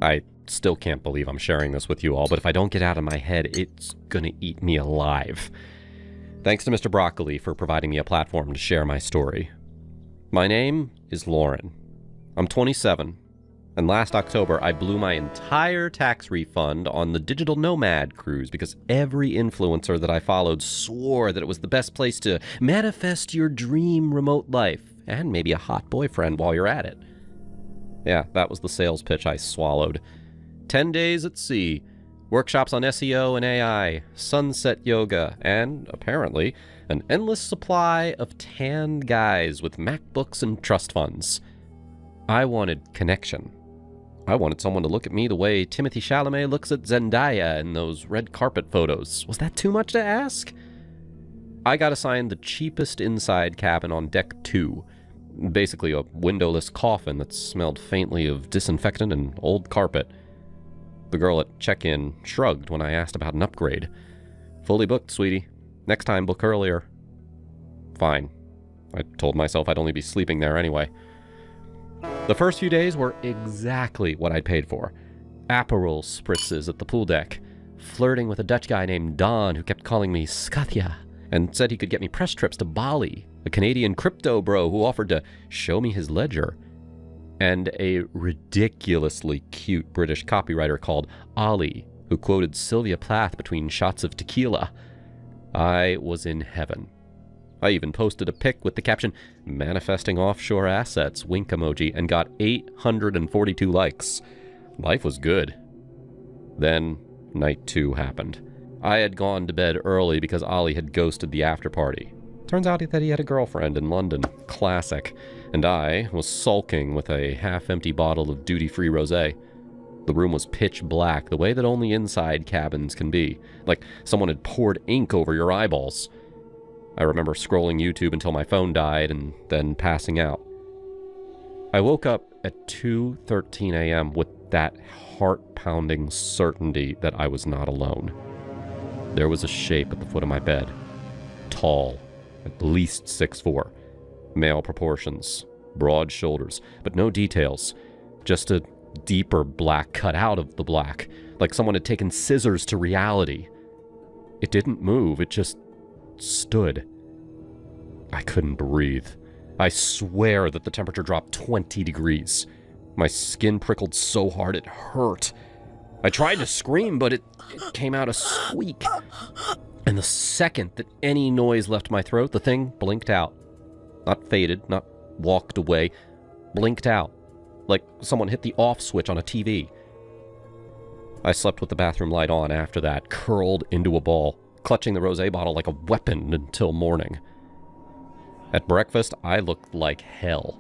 I still can't believe I'm sharing this with you all, but if I don't get out of my head, it's gonna eat me alive. Thanks to Mr. Broccoli for providing me a platform to share my story. My name is Lauren. I'm 27, and last October I blew my entire tax refund on the Digital Nomad cruise because every influencer that I followed swore that it was the best place to manifest your dream remote life and maybe a hot boyfriend while you're at it. Yeah, that was the sales pitch I swallowed. 10 days at sea, workshops on SEO and AI, sunset yoga, and, apparently, an endless supply of tanned guys with MacBooks and trust funds. I wanted connection. I wanted someone to look at me the way Timothée Chalamet looks at Zendaya in those red carpet photos. Was that too much to ask? I got assigned the cheapest inside cabin on deck 2. Basically a windowless coffin that smelled faintly of disinfectant and old carpet. The girl at check-in shrugged when I asked about an upgrade. Fully booked, sweetie. Next time, book earlier. Fine. I told myself I'd only be sleeping there anyway. The first few days were exactly what I'd paid for. Aperol spritzes at the pool deck, flirting with a Dutch guy named Don who kept calling me Skatja, and said he could get me press trips to Bali, a Canadian crypto bro who offered to show me his ledger, and a ridiculously cute British copywriter called Ollie, who quoted Sylvia Plath between shots of tequila. I was in heaven. I even posted a pic with the caption, "Manifesting offshore assets," wink emoji, and got 842 likes. Life was good. Then, night 2 happened. I had gone to bed early because Ollie had ghosted the after party. Turns out that he had a girlfriend in London. Classic. And I was sulking with a half-empty bottle of duty-free rosé. The room was pitch black, the way that only inside cabins can be. Like someone had poured ink over your eyeballs. I remember scrolling YouTube until my phone died and then passing out. I woke up at 2:13 a.m. with that heart-pounding certainty that I was not alone. There was a shape at the foot of my bed. Tall, at least 6'4", male proportions, broad shoulders, but no details. Just a deeper black cut out of the black, like someone had taken scissors to reality. It didn't move, it just stood. I couldn't breathe. I swear that the temperature dropped 20 degrees. My skin prickled so hard it hurt. I tried to scream, but it came out a squeak. And the second that any noise left my throat, the thing blinked out. Not faded, not walked away, blinked out. Like someone hit the off switch on a TV. I slept with the bathroom light on after that, curled into a ball, clutching the rosé bottle like a weapon until morning. At breakfast, I looked like hell.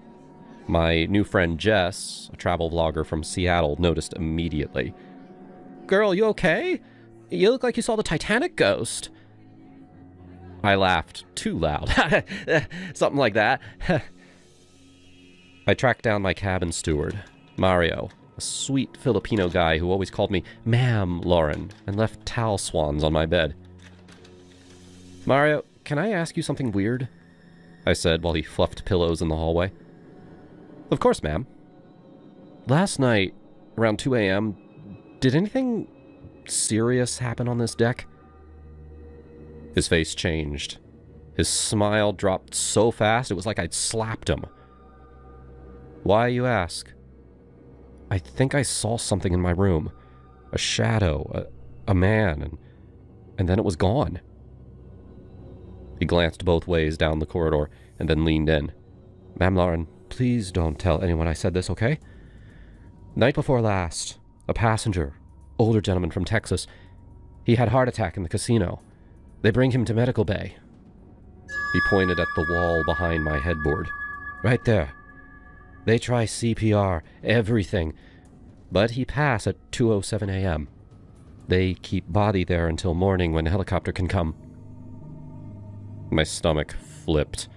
My new friend Jess, a travel vlogger from Seattle, noticed immediately. "Girl, you okay? You look like you saw the Titanic ghost." I laughed too loud. Something like that. I tracked down my cabin steward, Mario, a sweet Filipino guy who always called me Ma'am Lauren and left towel swans on my bed. "Mario, can I ask you something weird?" I said while he fluffed pillows in the hallway. "Of course, ma'am." "Last night, around 2 a.m., did anything serious happen on this deck?" His face changed. His smile dropped so fast it was like I'd slapped him. "Why, you ask?" "I think I saw something in my room. A shadow, a man, and then it was gone." He glanced both ways down the corridor and then leaned in. "Ma'am Lauren, please don't tell anyone I said this, okay? Night before last, a passenger, older gentleman from Texas, he had a heart attack in the casino. They bring him to medical bay." He pointed at the wall behind my headboard. "Right there. They try CPR, everything, but he passed at 2:07 a.m. They keep body there until morning when a helicopter can come." My stomach flipped.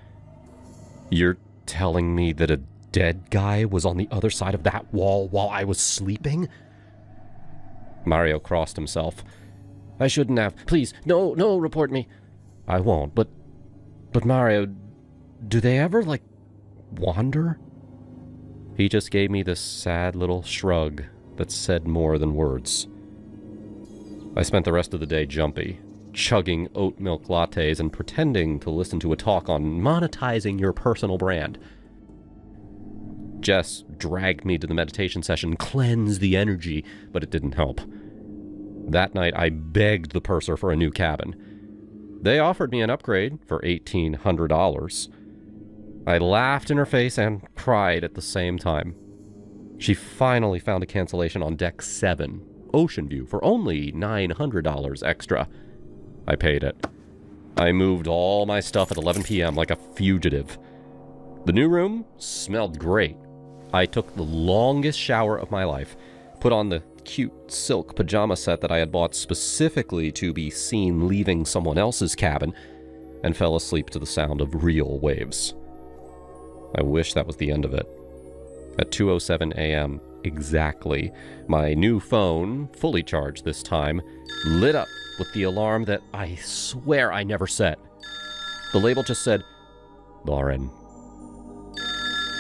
"You're telling me that a dead guy was on the other side of that wall while I was sleeping?" Mario crossed himself. "I shouldn't have. Please, no, report me." "I won't, but Mario, do they ever, wander?" He just gave me this sad little shrug that said more than words. I spent the rest of the day jumpy, chugging oat milk lattes and pretending to listen to a talk on monetizing your personal brand. Jess dragged me to the meditation session, cleanse the energy, but it didn't help. That night, I begged the purser for a new cabin. They offered me an upgrade for $1,800. I laughed in her face and cried at the same time. She finally found a cancellation on Deck 7, Ocean View, for only $900 extra. I paid it. I moved all my stuff at 11 p.m. like a fugitive. The new room smelled great. I took the longest shower of my life, put on the cute silk pajama set that I had bought specifically to be seen leaving someone else's cabin, and fell asleep to the sound of real waves. I wish that was the end of it. At 2:07 a.m. exactly, my new phone, fully charged this time, lit up with the alarm that I swear I never set. The label just said, Lauren.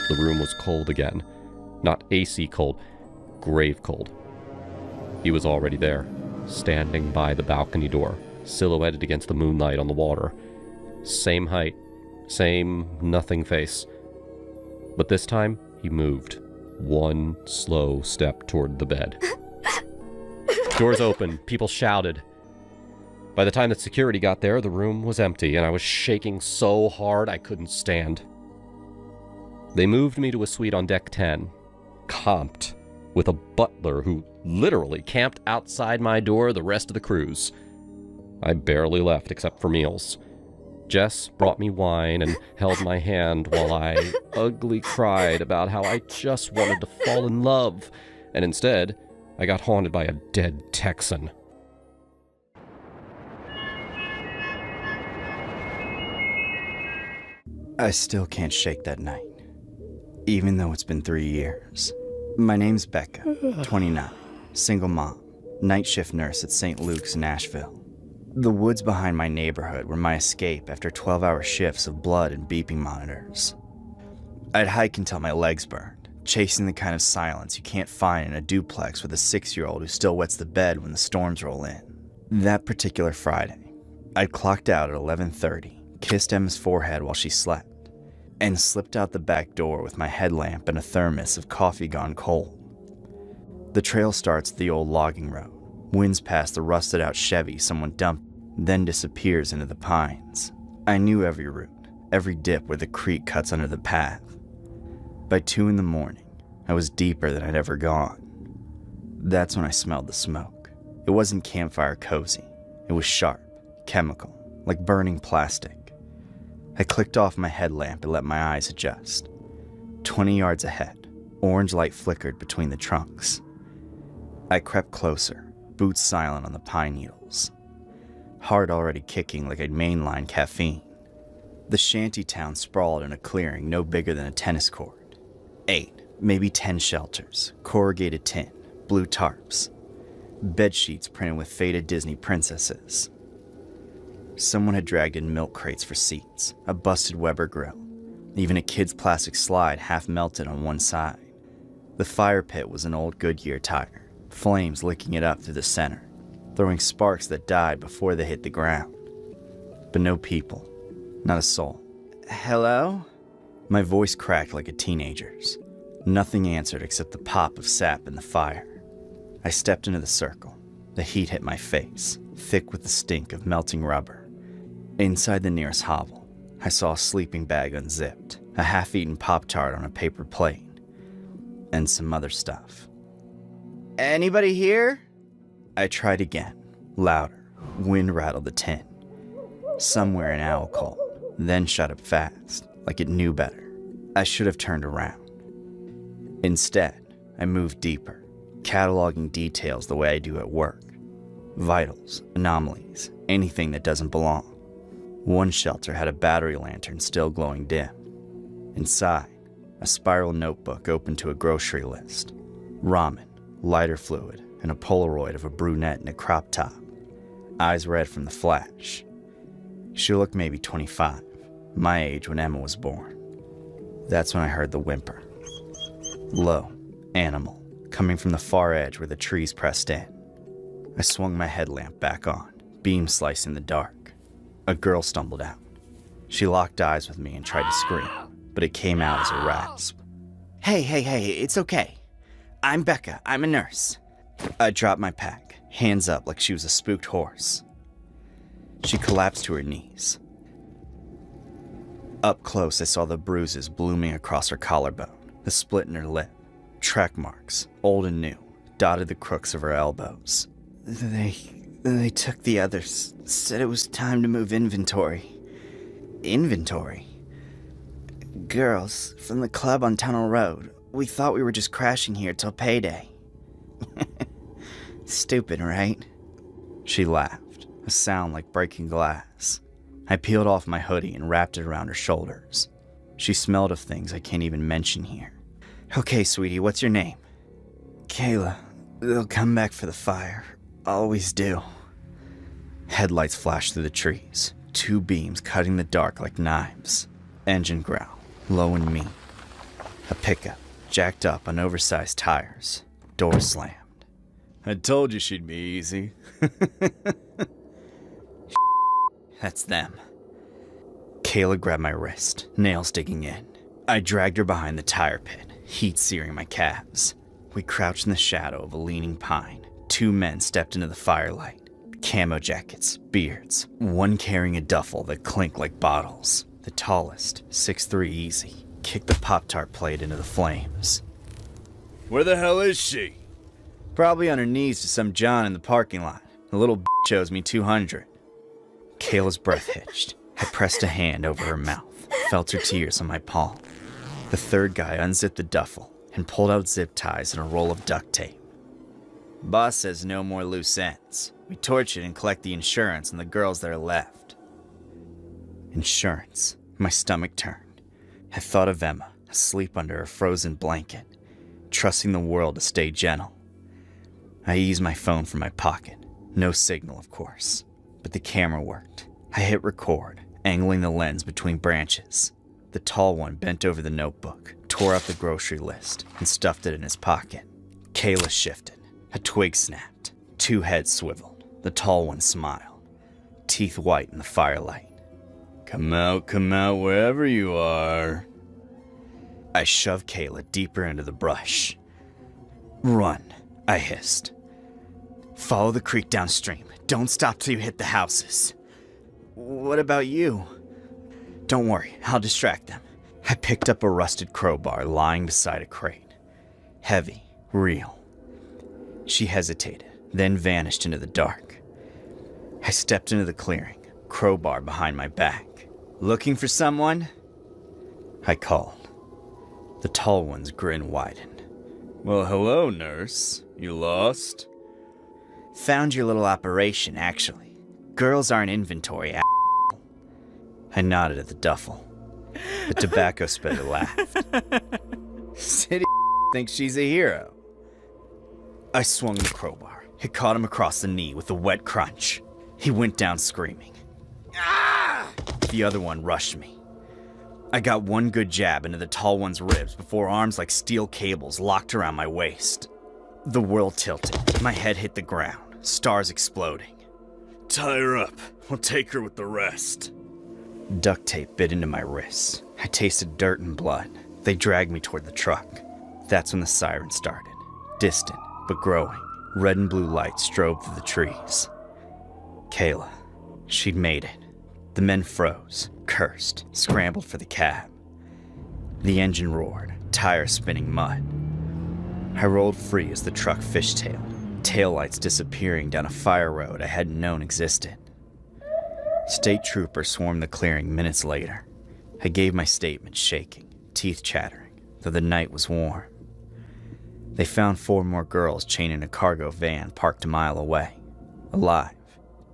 The room was cold again. Not AC cold, grave cold. He was already there, standing by the balcony door, silhouetted against the moonlight on the water. Same height, same nothing face. But this time, he moved. One slow step toward the bed. Doors opened, people shouted. By the time that security got there, the room was empty, and I was shaking so hard I couldn't stand. They moved me to a suite on Deck 10, comped, with a butler who literally camped outside my door the rest of the cruise. I barely left except for meals. Jess brought me wine and held my hand while I ugly cried about how I just wanted to fall in love, and instead, I got haunted by a dead Texan. I still can't shake that night, even though it's been 3 years. My name's Becca, 29, single mom, night shift nurse at St. Luke's, Nashville. The woods behind my neighborhood were my escape after 12-hour shifts of blood and beeping monitors. I'd hike until my legs burned, chasing the kind of silence you can't find in a duplex with a 6-year-old who still wets the bed when the storms roll in. That particular Friday, I'd clocked out at 11:30, kissed Emma's forehead while she slept, and slipped out the back door with my headlamp and a thermos of coffee gone cold. The trail starts at the old logging road, winds past the rusted-out Chevy someone dumped, then disappears into the pines. I knew every route, every dip where the creek cuts under the path. By 2 a.m, I was deeper than I'd ever gone. That's when I smelled the smoke. It wasn't campfire cozy. It was sharp, chemical, like burning plastic. I clicked off my headlamp and let my eyes adjust. 20 yards ahead, orange light flickered between the trunks. I crept closer, boots silent on the pine needles. Heart already kicking like I'd mainline caffeine. The shanty town sprawled in a clearing no bigger than a tennis court. 8, maybe 10 shelters, corrugated tin, blue tarps, bed sheets printed with faded Disney princesses. Someone had dragged in milk crates for seats, a busted Weber grill, even a kid's plastic slide half melted on one side. The fire pit was an old Goodyear tire, flames licking it up through the center, throwing sparks that died before they hit the ground. But no people, not a soul. Hello? My voice cracked like a teenager's. Nothing answered except the pop of sap in the fire. I stepped into the circle. The heat hit my face, thick with the stink of melting rubber. Inside the nearest hovel, I saw a sleeping bag unzipped, a half-eaten Pop-Tart on a paper plate, and some other stuff. Anybody here? I tried again, louder. Wind rattled the tin. Somewhere an owl called, then shut up fast, like it knew better. I should have turned around. Instead, I moved deeper, cataloging details the way I do at work. Vitals, anomalies, anything that doesn't belong. One shelter had a battery lantern still glowing dim. Inside, a spiral notebook open to a grocery list. Ramen, lighter fluid, and a Polaroid of a brunette in a crop top. Eyes red from the flash. She looked maybe 25, my age when Emma was born. That's when I heard the whimper. Low, animal, coming from the far edge where the trees pressed in. I swung my headlamp back on, beam slicing the dark. A girl stumbled out. She locked eyes with me and tried to scream, but it came out as a rasp. Hey, it's okay. I'm Becca. I'm a nurse. I dropped my pack, hands up like she was a spooked horse. She collapsed to her knees. Up close, I saw the bruises blooming across her collarbone, the split in her lip. Track marks, old and new, dotted the crooks of her elbows. They took the others, said it was time to move inventory. Inventory? Girls, from the club on Tunnel Road. We thought we were just crashing here till payday. Stupid, right? She laughed, a sound like breaking glass. I peeled off my hoodie and wrapped it around her shoulders. She smelled of things I can't even mention here. Okay, sweetie, what's your name? Kayla. They'll come back for the fire. Always do. Headlights flashed through the trees, two beams cutting the dark like knives. Engine growl, low and mean. A pickup, jacked up on oversized tires. Door slammed. I told you she'd be easy. That's them. Kayla grabbed my wrist, nails digging in. I dragged her behind the tire pit, heat searing my calves. We crouched in the shadow of a leaning pine. Two men stepped into the firelight. Camo jackets, beards, one carrying a duffel that clinked like bottles. The tallest, 6'3" easy, kicked the Pop-Tart plate into the flames. Where the hell is she? Probably on her knees to some John in the parking lot. The little bitch owes me $200. Kayla's breath hitched. I pressed a hand over her mouth, felt her tears on my palm. The third guy unzipped the duffel and pulled out zip ties and a roll of duct tape. Boss says no more loose ends. We torch it and collect the insurance on the girls that are left. Insurance. My stomach turned. I thought of Emma, asleep under a frozen blanket, trusting the world to stay gentle. I eased my phone from my pocket. No signal, of course, but the camera worked. I hit record, angling the lens between branches. The tall one bent over the notebook, tore up the grocery list, and stuffed it in his pocket. Kayla shifted. A twig snapped. Two heads swiveled. The tall one smiled, teeth white in the firelight. Come out, wherever you are. I shoved Kayla deeper into the brush. Run, I hissed. Follow the creek downstream. Don't stop till you hit the houses. What about you? Don't worry, I'll distract them. I picked up a rusted crowbar lying beside a crate. Heavy, real. She hesitated, then vanished into the dark. I stepped into the clearing, crowbar behind my back. Looking for someone? I called. The tall one's grin widened. Well, hello, nurse. You lost? Found your little operation, actually. Girls aren't inventory, I nodded at the duffel. The tobacco spitter laughed. City thinks she's a hero. I swung the crowbar. It caught him across the knee with a wet crunch. He went down screaming. Ah! The other one rushed me. I got one good jab into the tall one's ribs before arms like steel cables locked around my waist. The world tilted. My head hit the ground, stars exploding. Tie her up. We'll take her with the rest. Duct tape bit into my wrists. I tasted dirt and blood. They dragged me toward the truck. That's when the siren started. Distant, but growing. Red and blue lights strove through the trees. Kayla. She'd made it. The men froze, cursed, scrambled for the cab. The engine roared, tires spinning mud. I rolled free as the truck fishtailed, taillights disappearing down a fire road I hadn't known existed. State troopers swarmed the clearing minutes later. I gave my statement shaking, teeth chattering, though the night was warm. They found 4 more girls chained in a cargo van parked a mile away. Alive.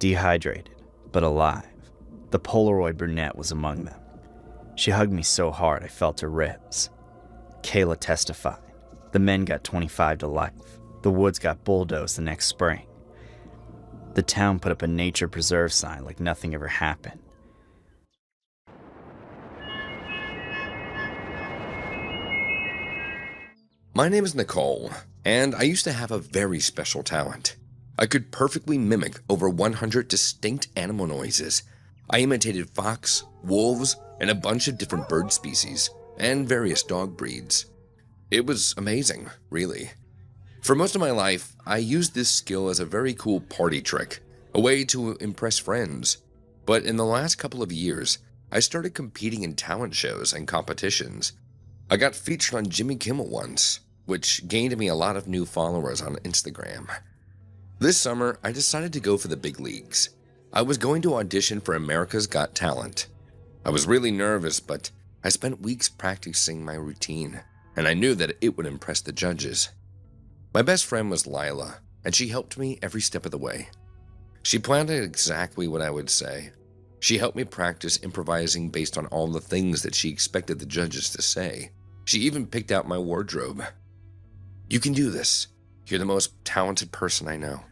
Dehydrated, but alive. The Polaroid brunette was among them. She hugged me so hard I felt her ribs. Kayla testified. The men got 25 to life. The woods got bulldozed the next spring. The town put up a nature preserve sign like nothing ever happened. My name is Nicole. And I used to have a very special talent. I could perfectly mimic over 100 distinct animal noises. I imitated fox, wolves, and a bunch of different bird species, and various dog breeds. It was amazing, really. For most of my life, I used this skill as a very cool party trick, a way to impress friends. But in the last couple of years, I started competing in talent shows and competitions. I got featured on Jimmy Kimmel once, which gained me a lot of new followers on Instagram. This summer, I decided to go for the big leagues. I was going to audition for America's Got Talent. I was really nervous, but I spent weeks practicing my routine, and I knew that it would impress the judges. My best friend was Lila, and she helped me every step of the way. She planned out exactly what I would say. She helped me practice improvising based on all the things that she expected the judges to say. She even picked out my wardrobe. "You can do this. You're the most talented person I know."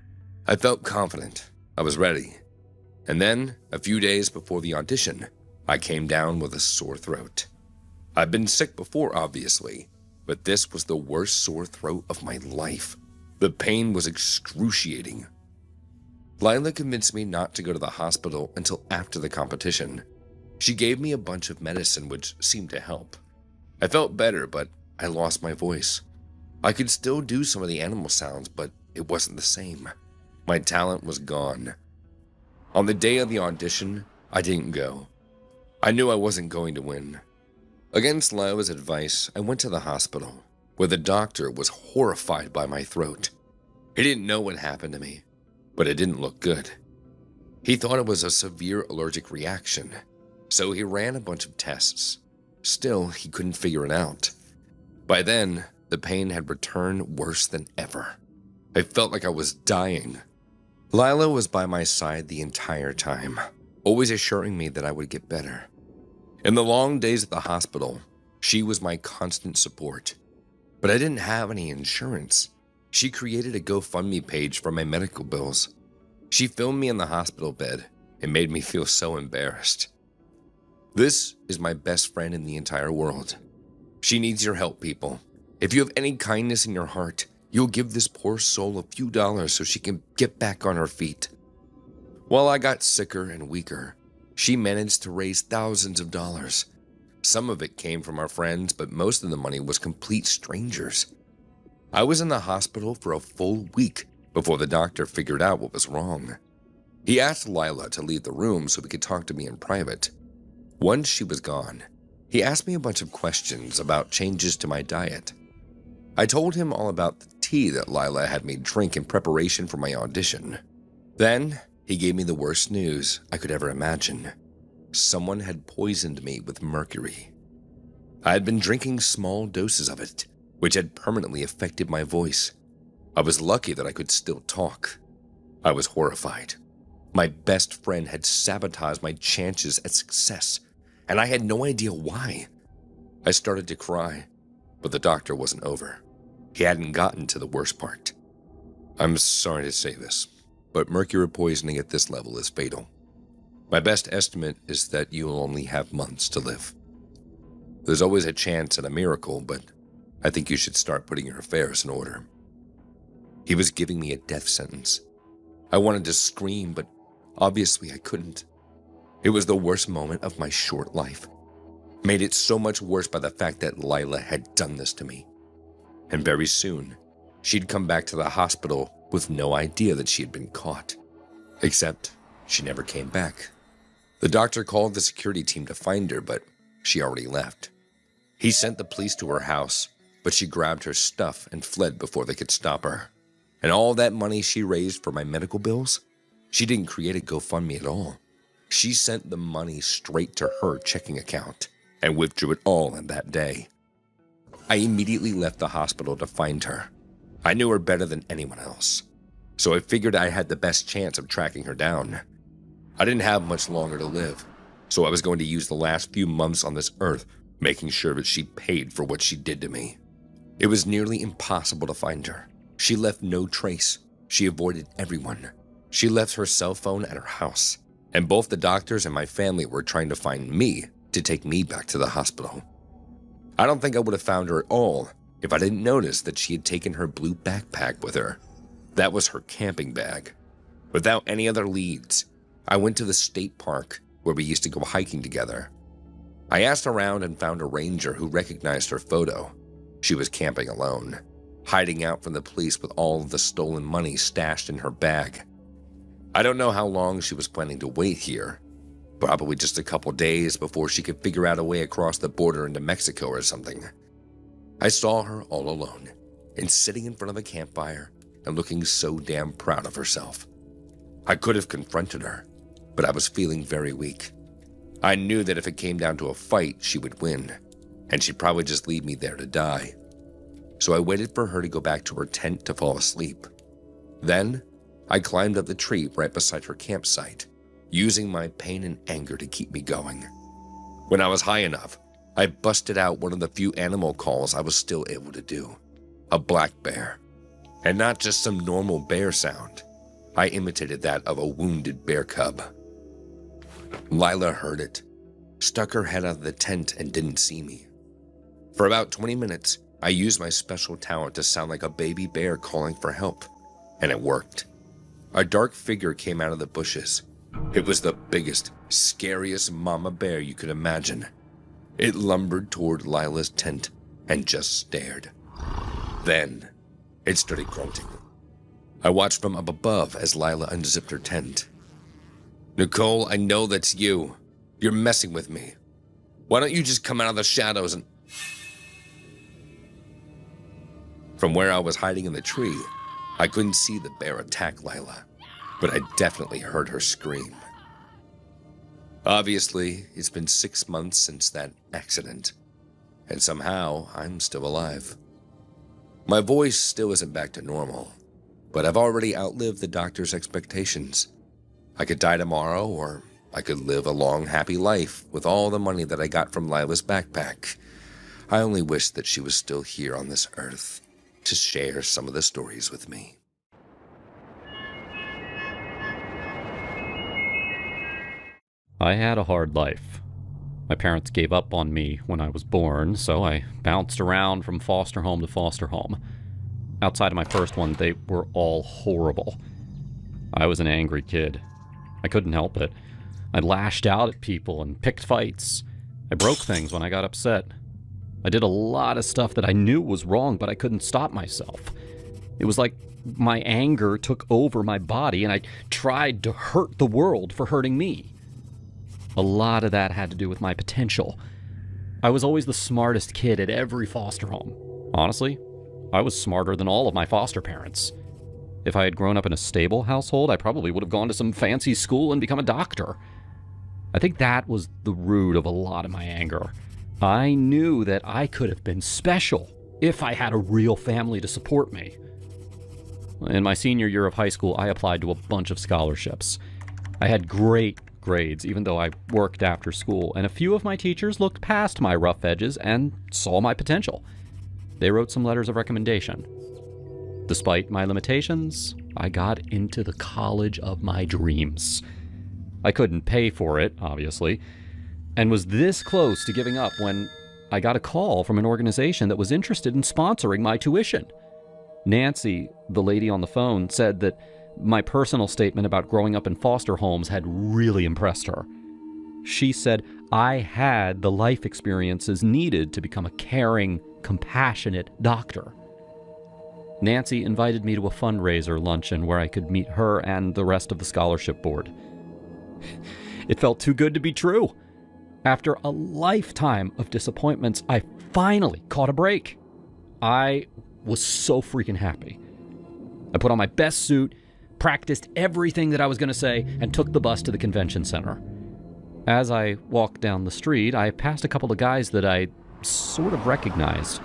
I felt confident. I was ready. And then, a few days before the audition, I came down with a sore throat. I've been sick before, obviously, but this was the worst sore throat of my life. The pain was excruciating. Lila convinced me not to go to the hospital until after the competition. She gave me a bunch of medicine which seemed to help. I felt better, but I lost my voice. I could still do some of the animal sounds, but it wasn't the same. My talent was gone. On the day of the audition, I didn't go. I knew I wasn't going to win. Against Lila's advice, I went to the hospital, where the doctor was horrified by my throat. He didn't know what happened to me, but it didn't look good. He thought it was a severe allergic reaction, so he ran a bunch of tests. Still, he couldn't figure it out. By then, the pain had returned worse than ever. I felt like I was dying. Lila was by my side the entire time, always assuring me that I would get better. In the long days at the hospital, she was my constant support. But I didn't have any insurance. She created a GoFundMe page for my medical bills. She filmed me in the hospital bed and made me feel so embarrassed. This is my best friend in the entire world. She needs your help, people. If you have any kindness in your heart, you'll give this poor soul a few dollars so she can get back on her feet. While I got sicker and weaker, she managed to raise thousands of dollars. Some of it came from our friends, but most of the money was complete strangers. I was in the hospital for a full week before the doctor figured out what was wrong. He asked Lila to leave the room so we could talk to me in private. Once she was gone, he asked me a bunch of questions about changes to my diet. I told him all about the tea that Lila had me drink in preparation for my audition. Then, he gave me the worst news I could ever imagine. Someone had poisoned me with mercury. I had been drinking small doses of it, which had permanently affected my voice. I was lucky that I could still talk. I was horrified. My best friend had sabotaged my chances at success, and I had no idea why. I started to cry, but the doctor wasn't over. He hadn't gotten to the worst part. I'm sorry to say this, but mercury poisoning at this level is fatal. My best estimate is that you will only have months to live. There's always a chance at a miracle, but I think you should start putting your affairs in order. He was giving me a death sentence. I wanted to scream, but obviously I couldn't. It was the worst moment of my short life. Made it so much worse by the fact that Lila had done this to me. And very soon, she'd come back to the hospital with no idea that she had been caught. Except, she never came back. The doctor called the security team to find her, but she already left. He sent the police to her house, but she grabbed her stuff and fled before they could stop her. And all that money she raised for my medical bills, she didn't create a GoFundMe at all. She sent the money straight to her checking account and withdrew it all in that day. I immediately left the hospital to find her. I knew her better than anyone else, so I figured I had the best chance of tracking her down. I didn't have much longer to live, so I was going to use the last few months on this earth making sure that she paid for what she did to me. It was nearly impossible to find her. She left no trace. She avoided everyone. She left her cell phone at her house, and both the doctors and my family were trying to find me to take me back to the hospital. I don't think I would have found her at all if I didn't notice that she had taken her blue backpack with her. That was her camping bag. Without any other leads, I went to the state park where we used to go hiking together. I asked around and found a ranger who recognized her photo. She was camping alone, hiding out from the police with all of the stolen money stashed in her bag. I don't know how long she was planning to wait here, probably just a couple days before she could figure out a way across the border into Mexico or something. I saw her all alone and sitting in front of a campfire and looking so damn proud of herself. I could have confronted her, but I was feeling very weak. I knew that if it came down to a fight, she would win, and she'd probably just leave me there to die. So I waited for her to go back to her tent to fall asleep. Then, I climbed up the tree right beside her campsite, using my pain and anger to keep me going. When I was high enough, I busted out one of the few animal calls I was still able to do, a black bear. And not just some normal bear sound. I imitated that of a wounded bear cub. Lila heard it, stuck her head out of the tent and didn't see me. For about 20 minutes, I used my special talent to sound like a baby bear calling for help, and it worked. A dark figure came out of the bushes. It was the biggest, scariest mama bear you could imagine. It lumbered toward Lila's tent and just stared. Then, it started grunting. I watched from up above as Lila unzipped her tent. "Nicole, I know that's you. You're messing with me. Why don't you just come out of the shadows and..." From where I was hiding in the tree, I couldn't see the bear attack Lila, but I definitely heard her scream. Obviously, it's been 6 months since that accident, and somehow I'm still alive. My voice still isn't back to normal, but I've already outlived the doctor's expectations. I could die tomorrow, or I could live a long, happy life with all the money that I got from Lila's backpack. I only wish that she was still here on this earth to share some of the stories with me. I had a hard life. My parents gave up on me when I was born, so I bounced around from foster home to foster home. Outside of my first one, they were all horrible. I was an angry kid. I couldn't help it. I lashed out at people and picked fights. I broke things when I got upset. I did a lot of stuff that I knew was wrong, but I couldn't stop myself. It was like my anger took over my body, and I tried to hurt the world for hurting me. A lot of that had to do with my potential. I was always the smartest kid at every foster home. Honestly, I was smarter than all of my foster parents. If I had grown up in a stable household, I probably would have gone to some fancy school and become a doctor. I think that was the root of a lot of my anger. I knew that I could have been special if I had a real family to support me. In my senior year of high school, I applied to a bunch of scholarships. I had great grades, even though I worked after school, and a few of my teachers looked past my rough edges and saw my potential. They wrote some letters of recommendation. Despite my limitations, I got into the college of my dreams. I couldn't pay for it, obviously, and was this close to giving up when I got a call from an organization that was interested in sponsoring my tuition. Nancy, the lady on the phone, said that my personal statement about growing up in foster homes had really impressed her. She said I had the life experiences needed to become a caring, compassionate doctor. Nancy invited me to a fundraiser luncheon where I could meet her and the rest of the scholarship board. It felt too good to be true. After a lifetime of disappointments, I finally caught a break. I was so freaking happy. I put on my best suit, practiced everything that I was going to say, and took the bus to the convention center. As I walked down the street, I passed a couple of guys that I sort of recognized.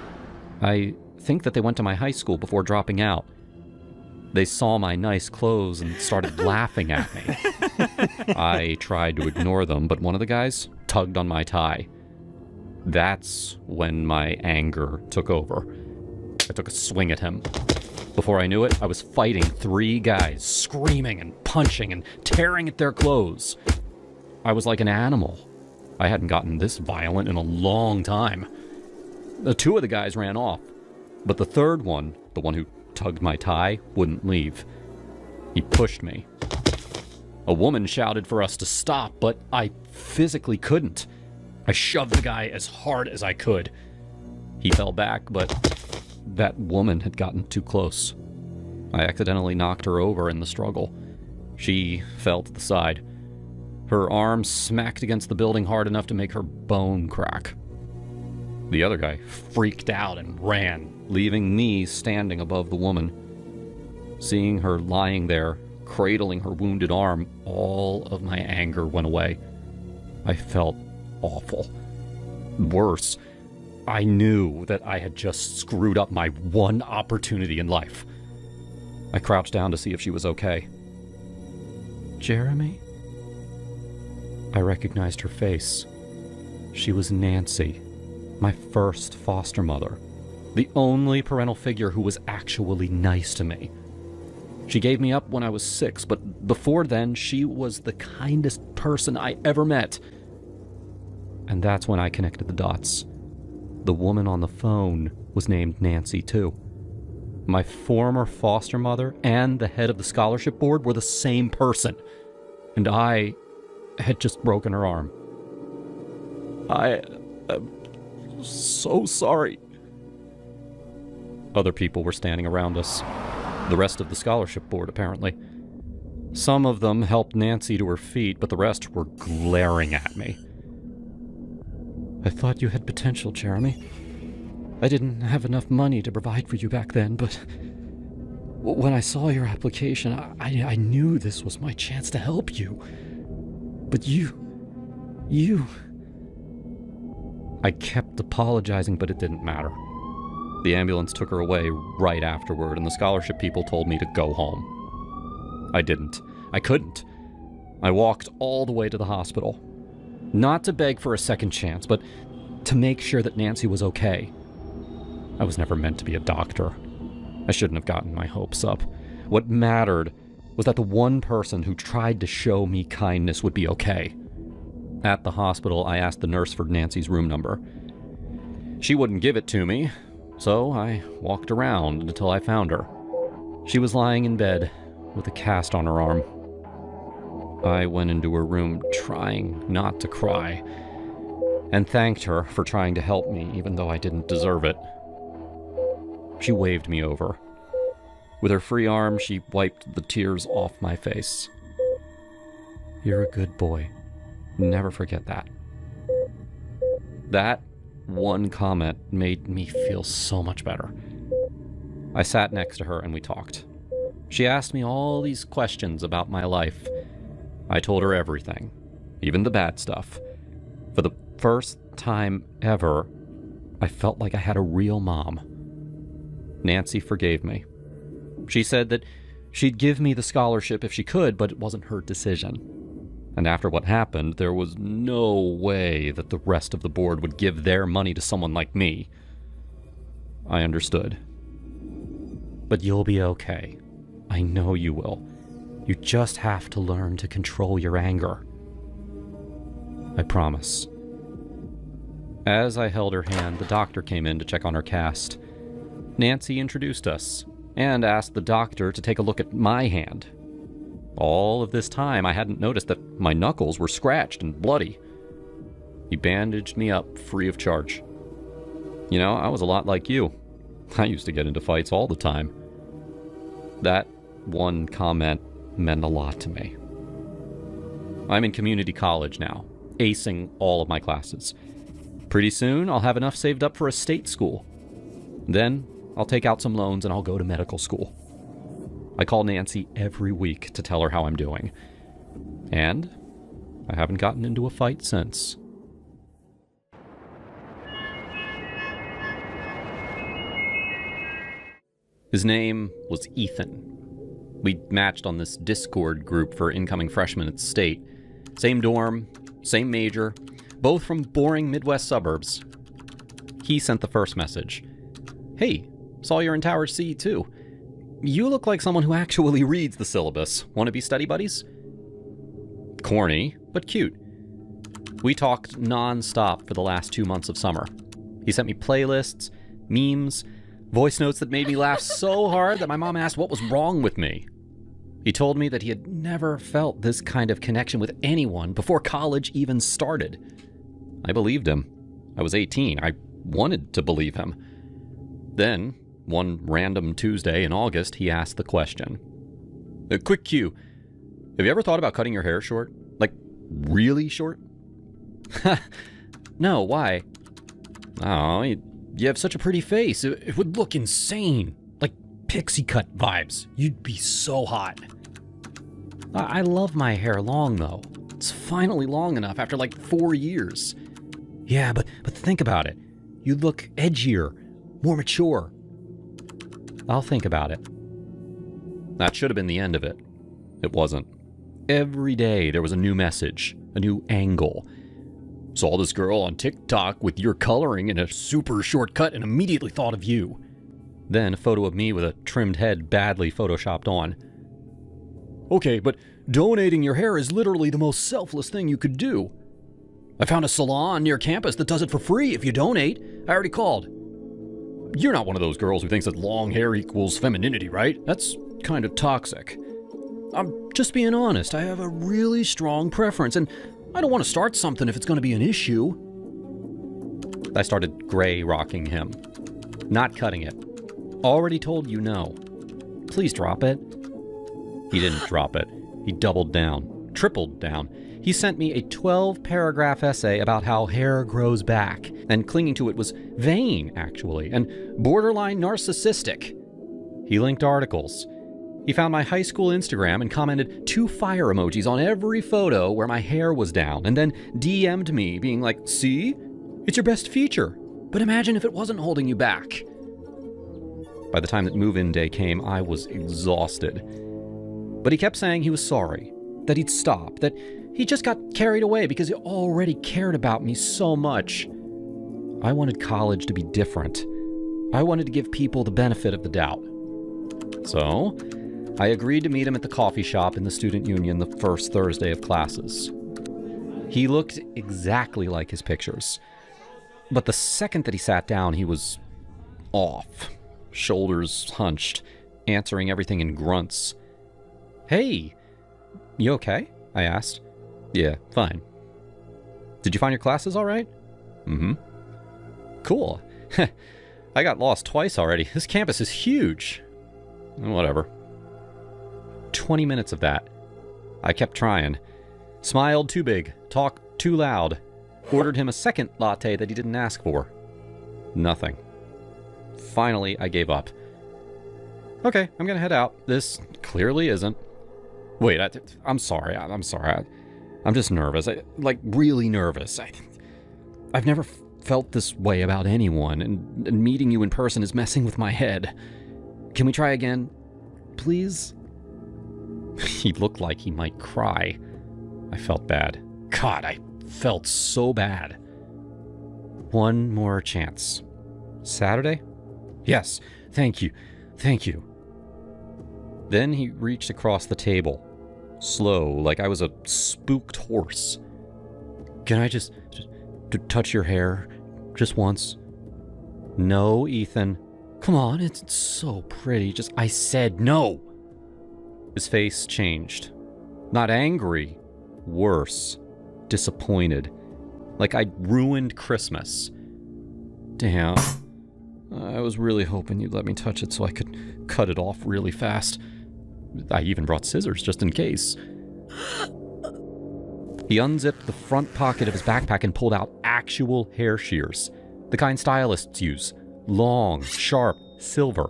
I think that they went to my high school before dropping out. They saw my nice clothes and started laughing at me. I tried to ignore them, but one of the guys tugged on my tie. That's when my anger took over. I took a swing at him. Before I knew it, I was fighting 3 guys, screaming and punching and tearing at their clothes. I was like an animal. I hadn't gotten this violent in a long time. The 2 of the guys ran off. But the third one, the one who tugged my tie, wouldn't leave. He pushed me. A woman shouted for us to stop, but I physically couldn't. I shoved the guy as hard as I could. He fell back, but that woman had gotten too close. I accidentally knocked her over in the struggle. She fell to the side. Her arm smacked against the building hard enough to make her bone crack. The other guy freaked out and ran, leaving me standing above the woman. Seeing her lying there, cradling her wounded arm, all of my anger went away. I felt awful. Worse, I knew that I had just screwed up my one opportunity in life. I crouched down to see if she was okay. Jeremy? I recognized her face. She was Nancy, my first foster mother, the only parental figure who was actually nice to me. She gave me up when I was 6, but before then, she was the kindest person I ever met. And that's when I connected the dots. The woman on the phone was named Nancy, too. My former foster mother and the head of the scholarship board were the same person. And I had just broken her arm. I am so sorry. Other people were standing around us. The rest of the scholarship board, apparently. Some of them helped Nancy to her feet, but the rest were glaring at me. I thought you had potential, Jeremy. I didn't have enough money to provide for you back then, but when I saw your application, I knew this was my chance to help you. But you... I kept apologizing, but it didn't matter. The ambulance took her away right afterward, and the scholarship people told me to go home. I didn't. I couldn't. I walked all the way to the hospital. Not to beg for a second chance, but to make sure that Nancy was okay. I was never meant to be a doctor. I shouldn't have gotten my hopes up. What mattered was that the one person who tried to show me kindness would be okay. At the hospital, I asked the nurse for Nancy's room number. She wouldn't give it to me, so I walked around until I found her. She was lying in bed with a cast on her arm. I went into her room trying not to cry, and thanked her for trying to help me even though I didn't deserve it. She waved me over. With her free arm, she wiped the tears off my face. You're a good boy. Never forget that. That one comment made me feel so much better. I sat next to her and we talked. She asked me all these questions about my life. I told her everything, even the bad stuff. For the first time ever, I felt like I had a real mom. Nancy forgave me. She said that she'd give me the scholarship if she could, but it wasn't her decision. And after what happened, there was no way that the rest of the board would give their money to someone like me. I understood. But you'll be okay. I know you will. You just have to learn to control your anger. I promise. As I held her hand, the doctor came in to check on her cast. Nancy introduced us and asked the doctor to take a look at my hand. All of this time, I hadn't noticed that my knuckles were scratched and bloody. He bandaged me up free of charge. You know, I was a lot like you. I used to get into fights all the time. That one comment meant a lot to me. I'm in community college now, acing all of my classes. Pretty soon, I'll have enough saved up for a state school. Then, I'll take out some loans and I'll go to medical school. I call Nancy every week to tell her how I'm doing. And I haven't gotten into a fight since. His name was Ethan. We matched on this Discord group for incoming freshmen at State. Same dorm, same major, both from boring Midwest suburbs. He sent the first message. Hey, saw you're in Tower C too. You look like someone who actually reads the syllabus. Want to be study buddies? Corny, but cute. We talked non-stop for the last 2 months of summer. He sent me playlists, memes, Voice notes that made me laugh so hard that my mom asked what was wrong with me. He told me that he had never felt this kind of connection with anyone before college even started. I believed him. I was 18. I wanted to believe him. Then, one random Tuesday in August, he asked the question. A quick cue. Have you ever thought about cutting your hair short? Like, really short? No, why? Oh, you have such a pretty face. It would look insane. Like pixie cut vibes. You'd be so hot. I love my hair long, though. It's finally long enough after like 4 years. Yeah, but think about it. You'd look edgier, more mature. I'll think about it. That should have been the end of it. It wasn't. Every day there was a new message, a new angle. Saw this girl on TikTok with your coloring and a super short cut and immediately thought of you. Then a photo of me with a trimmed head badly photoshopped on. Okay, but donating your hair is literally the most selfless thing you could do. I found a salon near campus that does it for free if you donate. I already called. You're not one of those girls who thinks that long hair equals femininity, right? That's kind of toxic. I'm just being honest. I have a really strong preference, and I don't want to start something if it's going to be an issue. I started gray rocking him. Not cutting it. Already told you no. Please drop it. He didn't drop it. He doubled down. Tripled down. He sent me a 12-paragraph essay about how hair grows back, and clinging to it was vain, actually, and borderline narcissistic. He linked articles. He found my high school Instagram and commented 2 fire emojis on every photo where my hair was down, and then DM'd me being like, see? It's your best feature, but imagine if it wasn't holding you back. By the time that move-in day came, I was exhausted. But he kept saying he was sorry, that he'd stop, that he just got carried away because he already cared about me so much. I wanted college to be different. I wanted to give people the benefit of the doubt. So, I agreed to meet him at the coffee shop in the student union the first Thursday of classes. He looked exactly like his pictures. But the second that he sat down, he was off. Shoulders hunched, answering everything in grunts. Hey, you okay? I asked. Yeah, fine. Did you find your classes all right? Mm-hmm. Cool. I got lost twice already. This campus is huge. Whatever. 20 minutes of that. I kept trying. Smiled too big, talked too loud. Ordered him a second latte that he didn't ask for. Nothing. Finally, I gave up. Okay, I'm gonna head out. This clearly isn't. Wait, I'm sorry. I'm sorry. I'm just nervous. Really nervous. I've never felt this way about anyone, and meeting you in person is messing with my head. Can we try again? Please? He looked like he might cry. I felt bad. God, I felt so bad. One more chance. Saturday? Yes, thank you. Thank you. Then he reached across the table. Slow, like I was a spooked horse. Can I just touch your hair? Just once? No, Ethan. Come on, it's so pretty. I said no. His face changed. Not angry. Worse. Disappointed. Like I'd ruined Christmas. Damn. I was really hoping you'd let me touch it so I could cut it off really fast. I even brought scissors just in case. He unzipped the front pocket of his backpack and pulled out actual hair shears. The kind stylists use. Long, sharp, silver.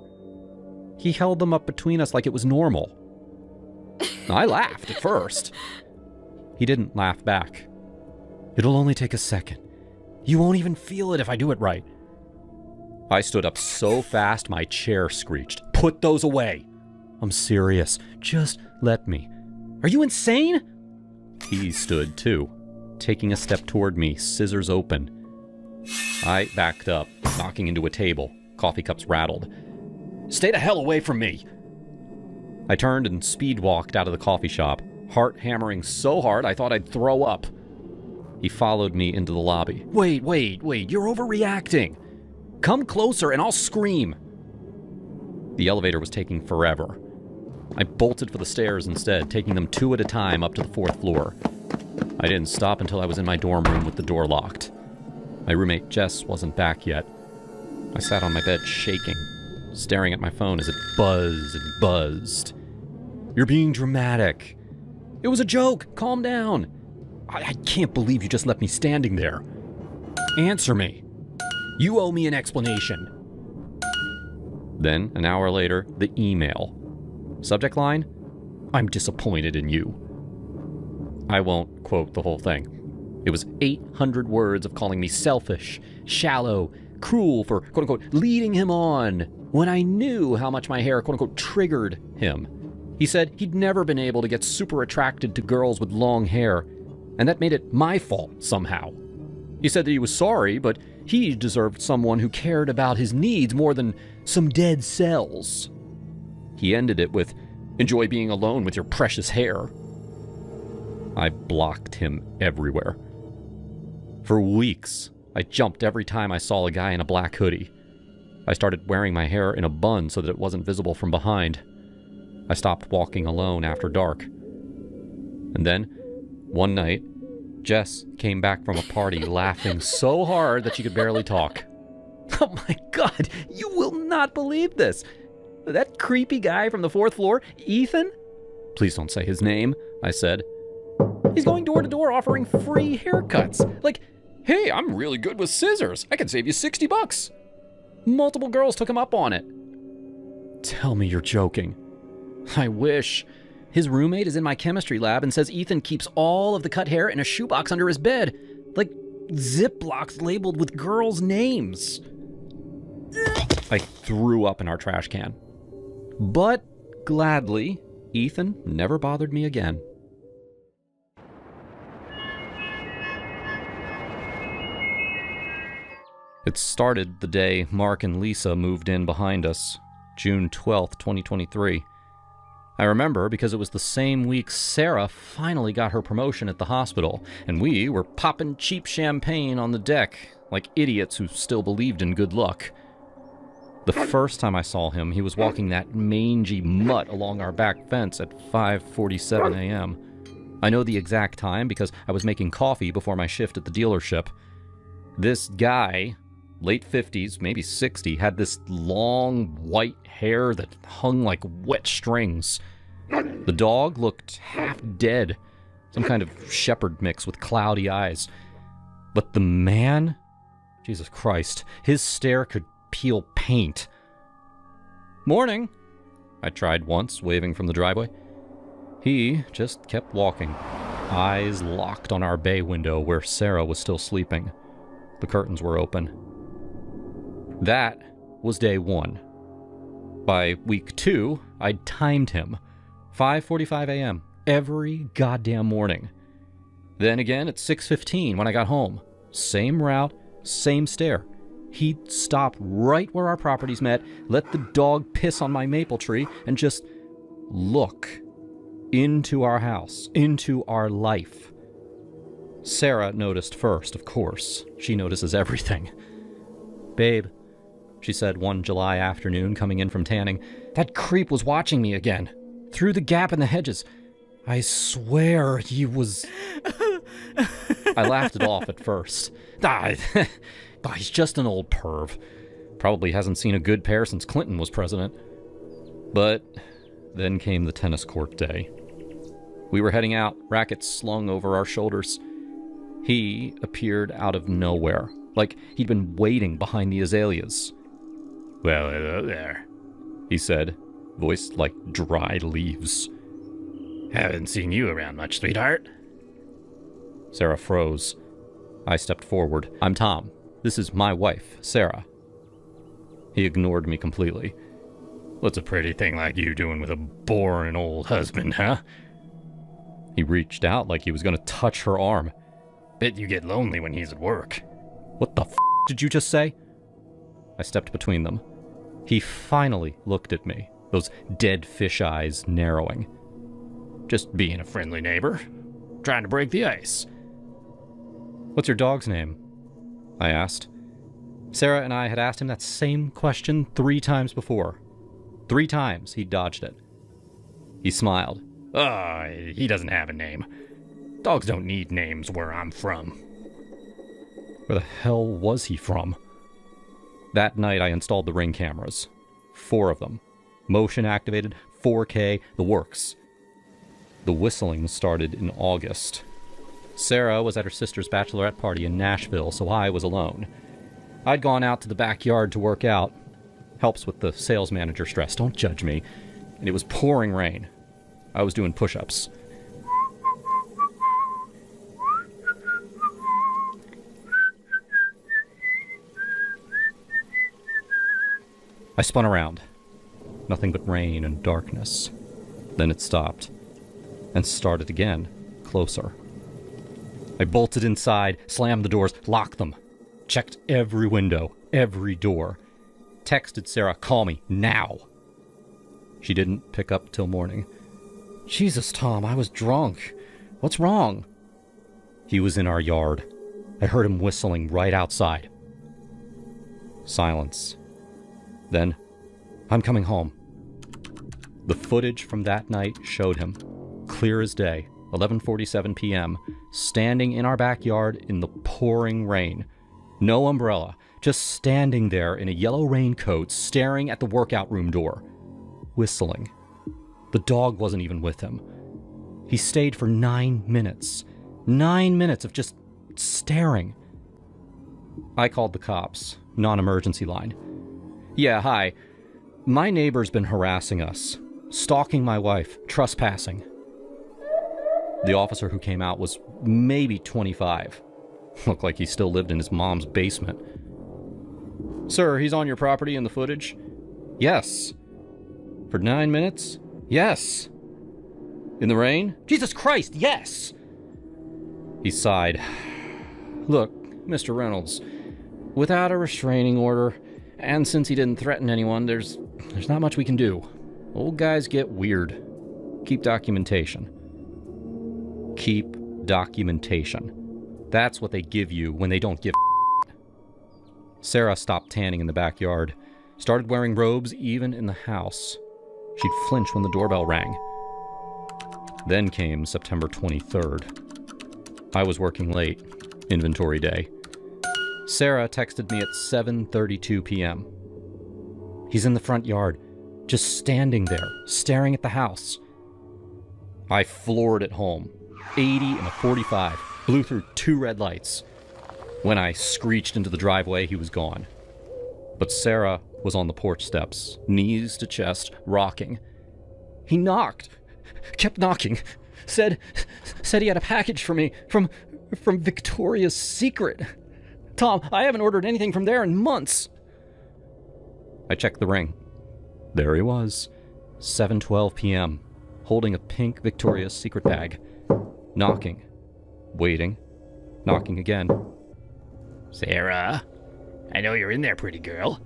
He held them up between us like it was normal. I laughed at first. He didn't laugh back. It'll only take a second. You won't even feel it if I do it right. I stood up so fast my chair screeched. Put those away. I'm serious. Just let me. Are you insane? He stood too, taking a step toward me, scissors open. I backed up, knocking into a table. Coffee cups rattled. Stay the hell away from me! I turned and speed walked out of the coffee shop, heart hammering so hard I thought I'd throw up. He followed me into the lobby. Wait, you're overreacting. Come closer and I'll scream. The elevator was taking forever. I bolted for the stairs instead, taking them 2 at a time up to the 4th floor. I didn't stop until I was in my dorm room with the door locked. My roommate Jess wasn't back yet. I sat on my bed shaking, staring at my phone as it buzzed and buzzed. "You're being dramatic. It was a joke. Calm down. I can't believe you just left me standing there. Answer me. You owe me an explanation." Then, an hour later, the email. Subject line, "I'm disappointed in you." I won't quote the whole thing. It was 800 words of calling me selfish, shallow, cruel for, quote-unquote, leading him on, when I knew how much my hair, quote-unquote, triggered him. He said he'd never been able to get super attracted to girls with long hair, and that made it my fault somehow. He said that he was sorry, but he deserved someone who cared about his needs more than some dead cells. He ended it with, "Enjoy being alone with your precious hair." I blocked him everywhere. For weeks, I jumped every time I saw a guy in a black hoodie. I started wearing my hair in a bun so that it wasn't visible from behind. I stopped walking alone after dark. And then, one night, Jess came back from a party laughing so hard that she could barely talk. "Oh my God, you will not believe this. That creepy guy from the 4th floor, Ethan?" "Please don't say his name," I said. "He's going door to door offering free haircuts. Like, hey, I'm really good with scissors. I can save you $60. Multiple girls took him up on it." Tell me you're joking. I wish. His roommate is in my chemistry lab and says Ethan keeps all of the cut hair in a shoebox under his bed. Like Ziplocs labeled with girls' names. I threw up in our trash can. But, gladly, Ethan never bothered me again. It started the day Mark and Lisa moved in behind us, June 12th, 2023. I remember because it was the same week Sarah finally got her promotion at the hospital, and we were popping cheap champagne on the deck like idiots who still believed in good luck. The first time I saw him, he was walking that mangy mutt along our back fence at 5:47 a.m. I know the exact time because I was making coffee before my shift at the dealership. This guy, late 50s, maybe 60, had this long white hair that hung like wet strings. The dog looked half dead, some kind of shepherd mix with cloudy eyes. But the man, Jesus Christ, his stare could peel paint. "Morning," I tried once, waving from the driveway. He just kept walking, eyes locked on our bay window where Sarah was still sleeping. The curtains were open. That was day 1. By week 2, I'd timed him. 5:45 a.m. every goddamn morning. Then again at 6:15 when I got home. Same route, same stare. He'd stop right where our properties met, let the dog piss on my maple tree, and just look into our house, into our life. Sarah noticed first, of course. She notices everything. "Babe," she said one July afternoon coming in from tanning, "that creep was watching me again. Through the gap in the hedges. I swear he was..." I laughed it off at first. He's just an old perv. Probably hasn't seen a good pair since Clinton was president. But then came the tennis court day. We were heading out, rackets slung over our shoulders. He appeared out of nowhere, like he'd been waiting behind the azaleas. "Well, hello there," he said, voice like dry leaves. "Haven't seen you around much, sweetheart." Sarah froze. I stepped forward. "I'm Tom. This is my wife, Sarah." He ignored me completely. "What's a pretty thing like you doing with a boring old husband, huh?" He reached out like he was going to touch her arm. "Bet you get lonely when he's at work." "What the f*** did you just say?" I stepped between them. He finally looked at me, those dead fish eyes narrowing. "Just being a friendly neighbor. Trying to break the ice." "What's your dog's name?" I asked. Sarah and I had asked him that same question 3 times before. 3 times he dodged it. He smiled. He doesn't have a name. Dogs don't need names where I'm from. Where the hell was he from? That night I installed the Ring cameras. 4 of them. Motion activated, 4K, the works. The whistling started in August. Sarah was at her sister's bachelorette party in Nashville, so I was alone. I'd gone out to the backyard to work out. Helps with the sales manager stress, don't judge me. And it was pouring rain. I was doing push-ups. I spun around. Nothing but rain and darkness. Then it stopped. And started again, closer. I bolted inside, slammed the doors, locked them. Checked every window, every door. Texted Sarah, call me, now. She didn't pick up till morning. Jesus, Tom, I was drunk. What's wrong? He was in our yard. I heard him whistling right outside. Silence. Then, I'm coming home. The footage from that night showed him, clear as day, 11:47 p.m., standing in our backyard in the pouring rain. No umbrella, just standing there in a yellow raincoat, staring at the workout room door, whistling. The dog wasn't even with him. He stayed for 9 minutes. 9 minutes of just staring. I called the cops, non-emergency line. Yeah, hi. My neighbor's been harassing us, stalking my wife, trespassing. The officer who came out was maybe 25. Looked like he still lived in his mom's basement. Sir, he's on your property in the footage? Yes. For 9 minutes? Yes. In the rain? Jesus Christ, yes! He sighed. Look, Mr. Reynolds, without a restraining order, and since he didn't threaten anyone, there's not much we can do. Old guys get weird. Keep documentation. Keep documentation. That's what they give you when they don't give a. Sarah stopped tanning in the backyard, started wearing robes even in the house. She'd flinch when the doorbell rang. Then came September 23rd. I was working late, inventory day. Sarah texted me at 7:32 p.m. He's in the front yard, just standing there, staring at the house. I floored it home. 80 and a 45, blew through 2 red lights. When I screeched into the driveway, he was gone. But Sarah was on the porch steps, knees to chest, rocking. He knocked, kept knocking, said he had a package for me from Victoria's Secret. Tom, I haven't ordered anything from there in months. I checked the ring. There he was, 7:12 p.m., holding a pink Victoria's Secret bag. Knocking. Waiting. Knocking again. Sarah, I know you're in there, pretty girl.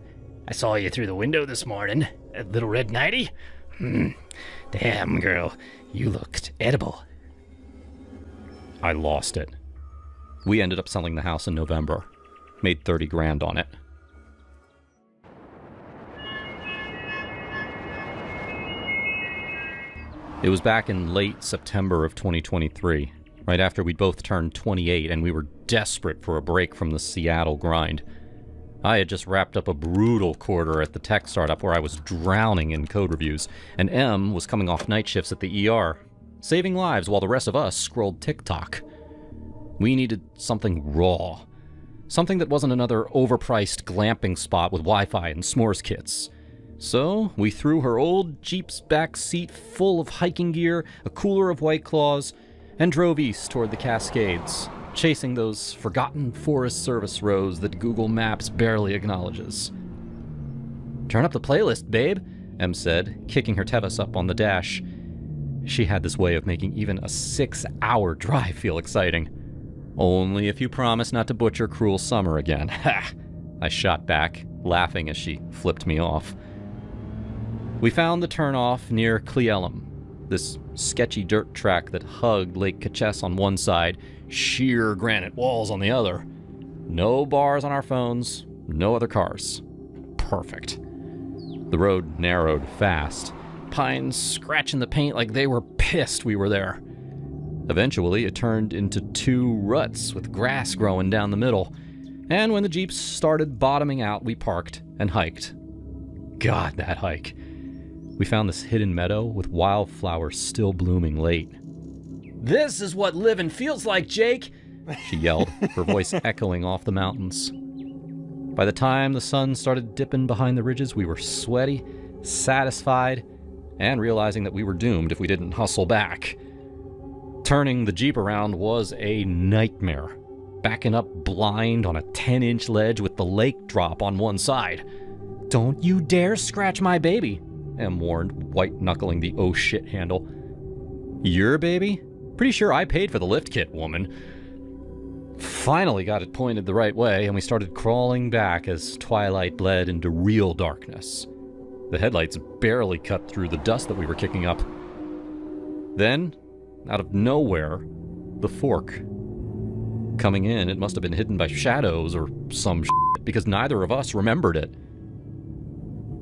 I saw you through the window this morning. A little red nightie? Damn, girl, you looked edible. I lost it. We ended up selling the house in November. Made $30,000 on it. It was back in late September of 2023, right after we'd both turned 28 and we were desperate for a break from the Seattle grind. I had just wrapped up a brutal quarter at the tech startup where I was drowning in code reviews, and Em was coming off night shifts at the ER, saving lives while the rest of us scrolled TikTok. We needed something raw. Something that wasn't another overpriced glamping spot with Wi-Fi and s'mores kits. So we threw her old Jeep's back seat full of hiking gear, a cooler of White Claws, and drove east toward the Cascades, chasing those forgotten Forest Service roads that Google Maps barely acknowledges. Turn up the playlist, babe, Em said, kicking her Tevis up on the dash. She had this way of making even a 6-hour drive feel exciting. Only if you promise not to butcher Cruel Summer again. Ha! I shot back, laughing as she flipped me off. We found the turnoff near Cleellum, this sketchy dirt track that hugged Lake Caches on one side, sheer granite walls on the other. No bars on our phones, no other cars. Perfect. The road narrowed fast, pines scratching the paint like they were pissed we were there. Eventually, it turned into 2 ruts with grass growing down the middle, and when the Jeeps started bottoming out, we parked and hiked. God, that hike. We found this hidden meadow with wildflowers still blooming late. This is what living feels like, Jake! She yelled, her voice echoing off the mountains. By the time the sun started dipping behind the ridges, we were sweaty, satisfied, and realizing that we were doomed if we didn't hustle back. Turning the Jeep around was a nightmare, backing up blind on a 10-inch ledge with the lake drop on one side. "Don't you dare scratch my baby," Em warned, white-knuckling the oh shit handle. "Your baby? Pretty sure I paid for the lift kit, woman." Finally got it pointed the right way, and we started crawling back as twilight bled into real darkness. The headlights barely cut through the dust that we were kicking up. Then, out of nowhere, the fork. Coming in, it must have been hidden by shadows or some shit, because neither of us remembered it.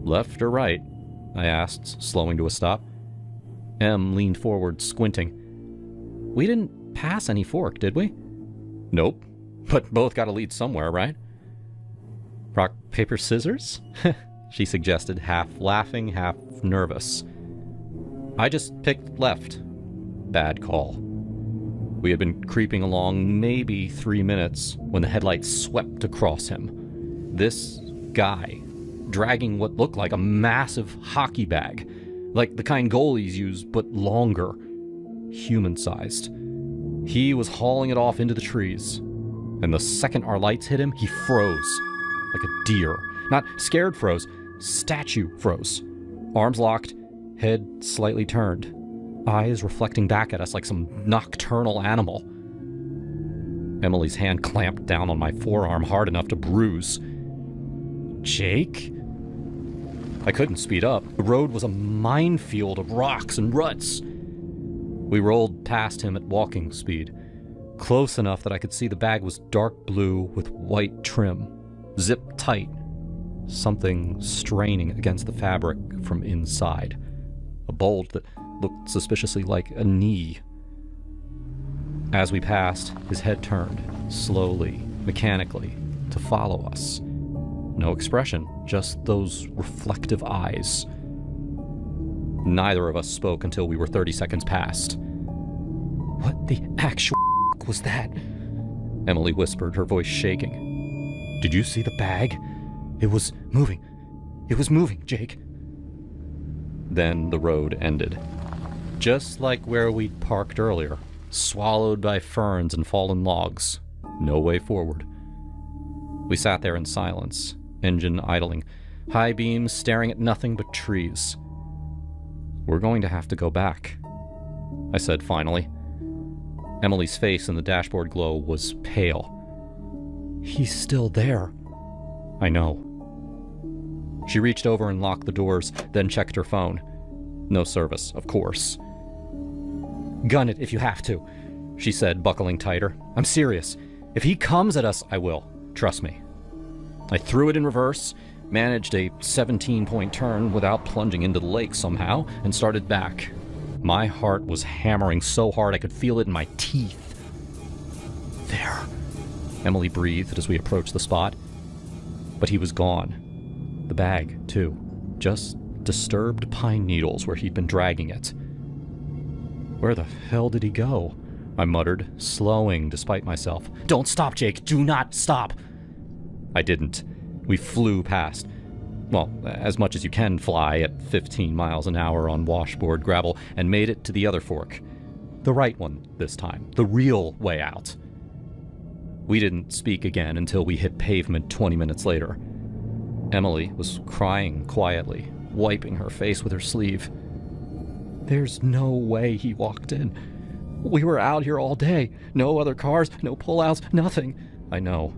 "Left or right?" I asked, slowing to a stop. Em leaned forward, squinting. "We didn't pass any fork, did we?" "Nope, but both got to lead somewhere, right?" "Rock, paper, scissors?" she suggested, half laughing, half nervous. I just picked left. Bad call. We had been creeping along maybe 3 minutes when the headlights swept across him. This guy, dragging what looked like a massive hockey bag, like the kind goalies use, but longer, human-sized. He was hauling it off into the trees, and the second our lights hit him, he froze, like a deer. Not scared froze, statue froze. Arms locked, head slightly turned, eyes reflecting back at us like some nocturnal animal. Emily's hand clamped down on my forearm hard enough to bruise. "Jake?" I couldn't speed up. The road was a minefield of rocks and ruts. We rolled past him at walking speed, close enough that I could see the bag was dark blue with white trim, zipped tight, something straining against the fabric from inside, a bulge that looked suspiciously like a knee. As we passed, his head turned, slowly, mechanically, to follow us. No expression, just those reflective eyes. Neither of us spoke until we were 30 seconds past. "What the actual was that?" Emily whispered, her voice shaking. "Did you see the bag? It was moving. It was moving, Jake." Then the road ended. Just like where we'd parked earlier, swallowed by ferns and fallen logs. No way forward. We sat there in silence, engine idling, high beams staring at nothing but trees. "We're going to have to go back," I said finally. Emily's face in the dashboard glow was pale. "He's still there." "I know." She reached over and locked the doors, then checked her phone. No service, of course. "Gun it if you have to," she said, buckling tighter. "I'm serious. If he comes at us, I will. Trust me." I threw it in reverse, managed a 17-point turn without plunging into the lake somehow, and started back. My heart was hammering so hard I could feel it in my teeth. "There," Emily breathed as we approached the spot. But he was gone. The bag, too. Just disturbed pine needles where he'd been dragging it. "Where the hell did he go?" I muttered, slowing despite myself. "Don't stop, Jake! Do not stop!" I didn't. We flew past. Well, as much as you can fly at 15 miles an hour on washboard gravel, and made it to the other fork. The right one this time. The real way out. We didn't speak again until we hit pavement 20 minutes later. Emily was crying quietly, wiping her face with her sleeve. "There's no way he walked in. We were out here all day. No other cars, no pullouts, nothing." "I know.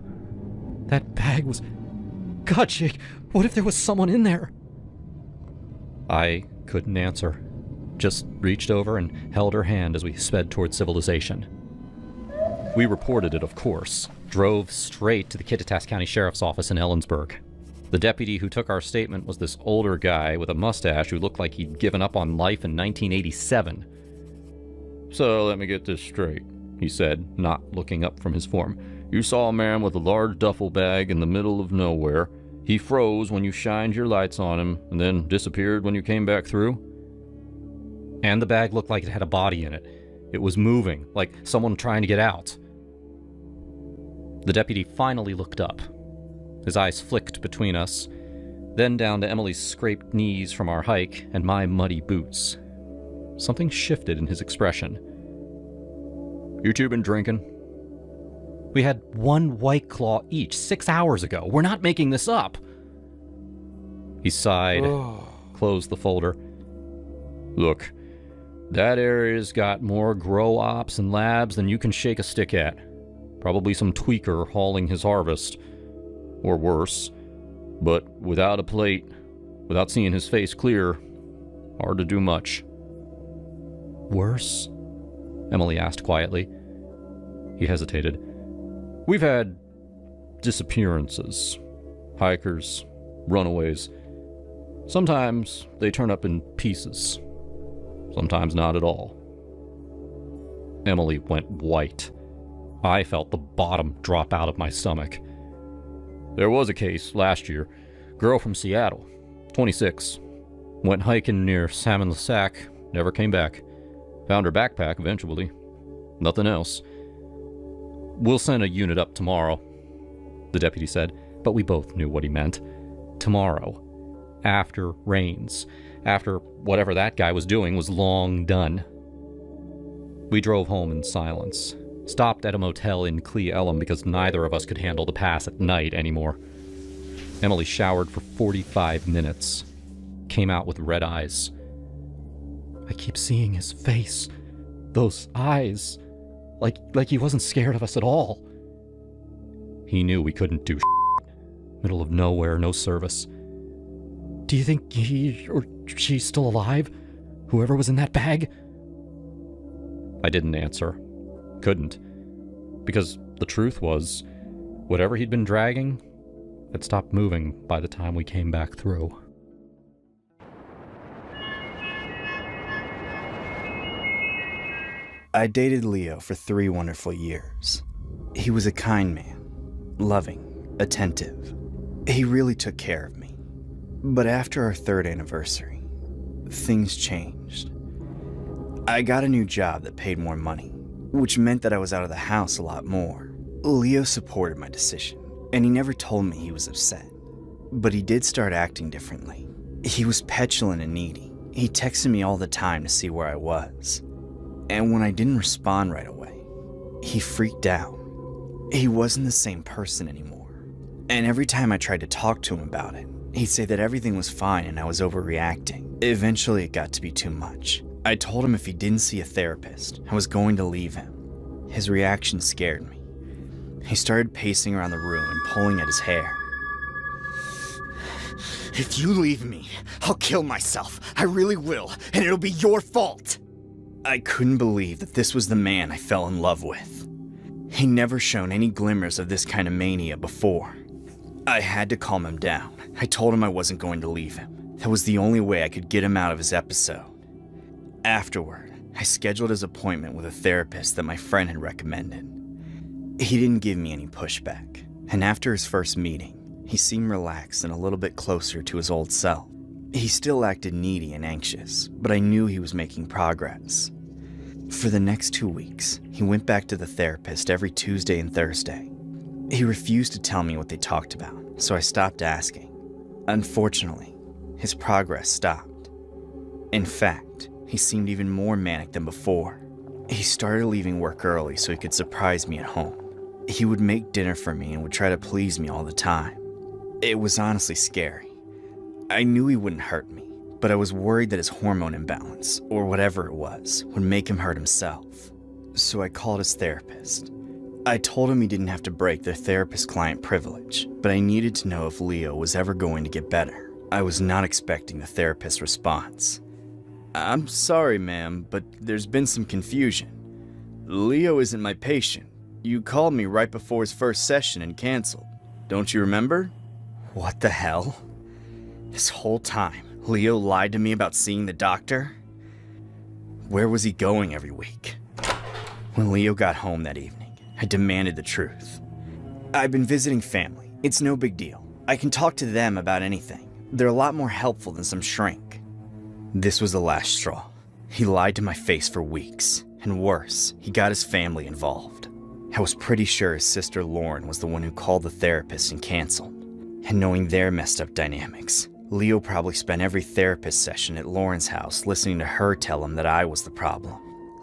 That bag was... God, Jake, what if there was someone in there?" I couldn't answer. Just reached over and held her hand as we sped toward civilization. We reported it, of course. Drove straight to the Kittitas County Sheriff's Office in Ellensburg. The deputy who took our statement was this older guy with a mustache who looked like he'd given up on life in 1987. "So let me get this straight," he said, not looking up from his form. "You saw a man with a large duffel bag in the middle of nowhere. He froze when you shined your lights on him, and then disappeared when you came back through?" And the bag looked like it had a body in it. It was moving, like someone trying to get out. The deputy finally looked up. His eyes flicked between us, then down to Emily's scraped knees from our hike and my muddy boots. Something shifted in his expression. "You two been drinking?" "We had one White Claw each 6 hours ago. We're not making this up." He sighed, closed the folder. "Look, that area's got more grow ops and labs than you can shake a stick at. Probably some tweaker hauling his harvest. Or worse. But without a plate, without seeing his face clear, hard to do much." "Worse?" Emily asked quietly. He hesitated. "We've had disappearances. Hikers, runaways. Sometimes they turn up in pieces. Sometimes not at all." Emily went white. I felt the bottom drop out of my stomach. "There was a case last year. Girl from Seattle, 26. Went hiking near Salmon Sac, never came back. Found her backpack eventually. Nothing else. We'll send a unit up tomorrow," the deputy said, but we both knew what he meant. Tomorrow. After rains. After whatever that guy was doing was long done. We drove home in silence. Stopped at a motel in Cle Elum because neither of us could handle the pass at night anymore. Emily showered for 45 minutes. Came out with red eyes. "I keep seeing his face. Those eyes. Like he wasn't scared of us at all." He knew we couldn't do shit. Middle of nowhere, no service. "Do you think he or she's still alive? Whoever was in that bag?" I didn't answer. Couldn't. Because the truth was, whatever he'd been dragging had stopped moving by the time we came back through. I dated Leo for 3 wonderful years. He was a kind man, loving, attentive. He really took care of me. But after our 3rd anniversary, things changed. I got a new job that paid more money, which meant that I was out of the house a lot more. Leo supported my decision, and he never told me he was upset. But he did start acting differently. He was petulant and needy. He texted me all the time to see where I was. And when I didn't respond right away, he freaked out. He wasn't the same person anymore. And every time I tried to talk to him about it, he'd say that everything was fine and I was overreacting. Eventually it got to be too much. I told him if he didn't see a therapist, I was going to leave him. His reaction scared me. He started pacing around the room and pulling at his hair. "If you leave me, I'll kill myself. I really will, and it'll be your fault." I couldn't believe that this was the man I fell in love with. He never shown any glimmers of this kind of mania before. I had to calm him down. I told him I wasn't going to leave him. That was the only way I could get him out of his episode. Afterward, I scheduled his appointment with a therapist that my friend had recommended. He didn't give me any pushback, and after his first meeting, he seemed relaxed and a little bit closer to his old self. He still acted needy and anxious, but I knew he was making progress. For the next 2 weeks, he went back to the therapist every Tuesday and Thursday. He refused to tell me what they talked about, so I stopped asking. Unfortunately, his progress stopped. In fact, he seemed even more manic than before. He started leaving work early so he could surprise me at home. He would make dinner for me and would try to please me all the time. It was honestly scary. I knew he wouldn't hurt me, but I was worried that his hormone imbalance, or whatever it was, would make him hurt himself. So I called his therapist. I told him he didn't have to break their therapist-client privilege, but I needed to know if Leo was ever going to get better. I was not expecting the therapist's response. "I'm sorry, ma'am, but there's been some confusion. Leo isn't my patient. You called me right before his first session and canceled. Don't you remember?" What the hell? This whole time, Leo lied to me about seeing the doctor? Where was he going every week? When Leo got home that evening, I demanded the truth. I've been visiting family. It's no big deal. I can talk to them about anything. They're a lot more helpful than some shrink. This was the last straw. He lied to my face for weeks. And worse, he got his family involved. I was pretty sure his sister Lauren was the one who called the therapist and canceled. And knowing their messed up dynamics, Leo probably spent every therapist session at Lauren's house listening to her tell him that I was the problem.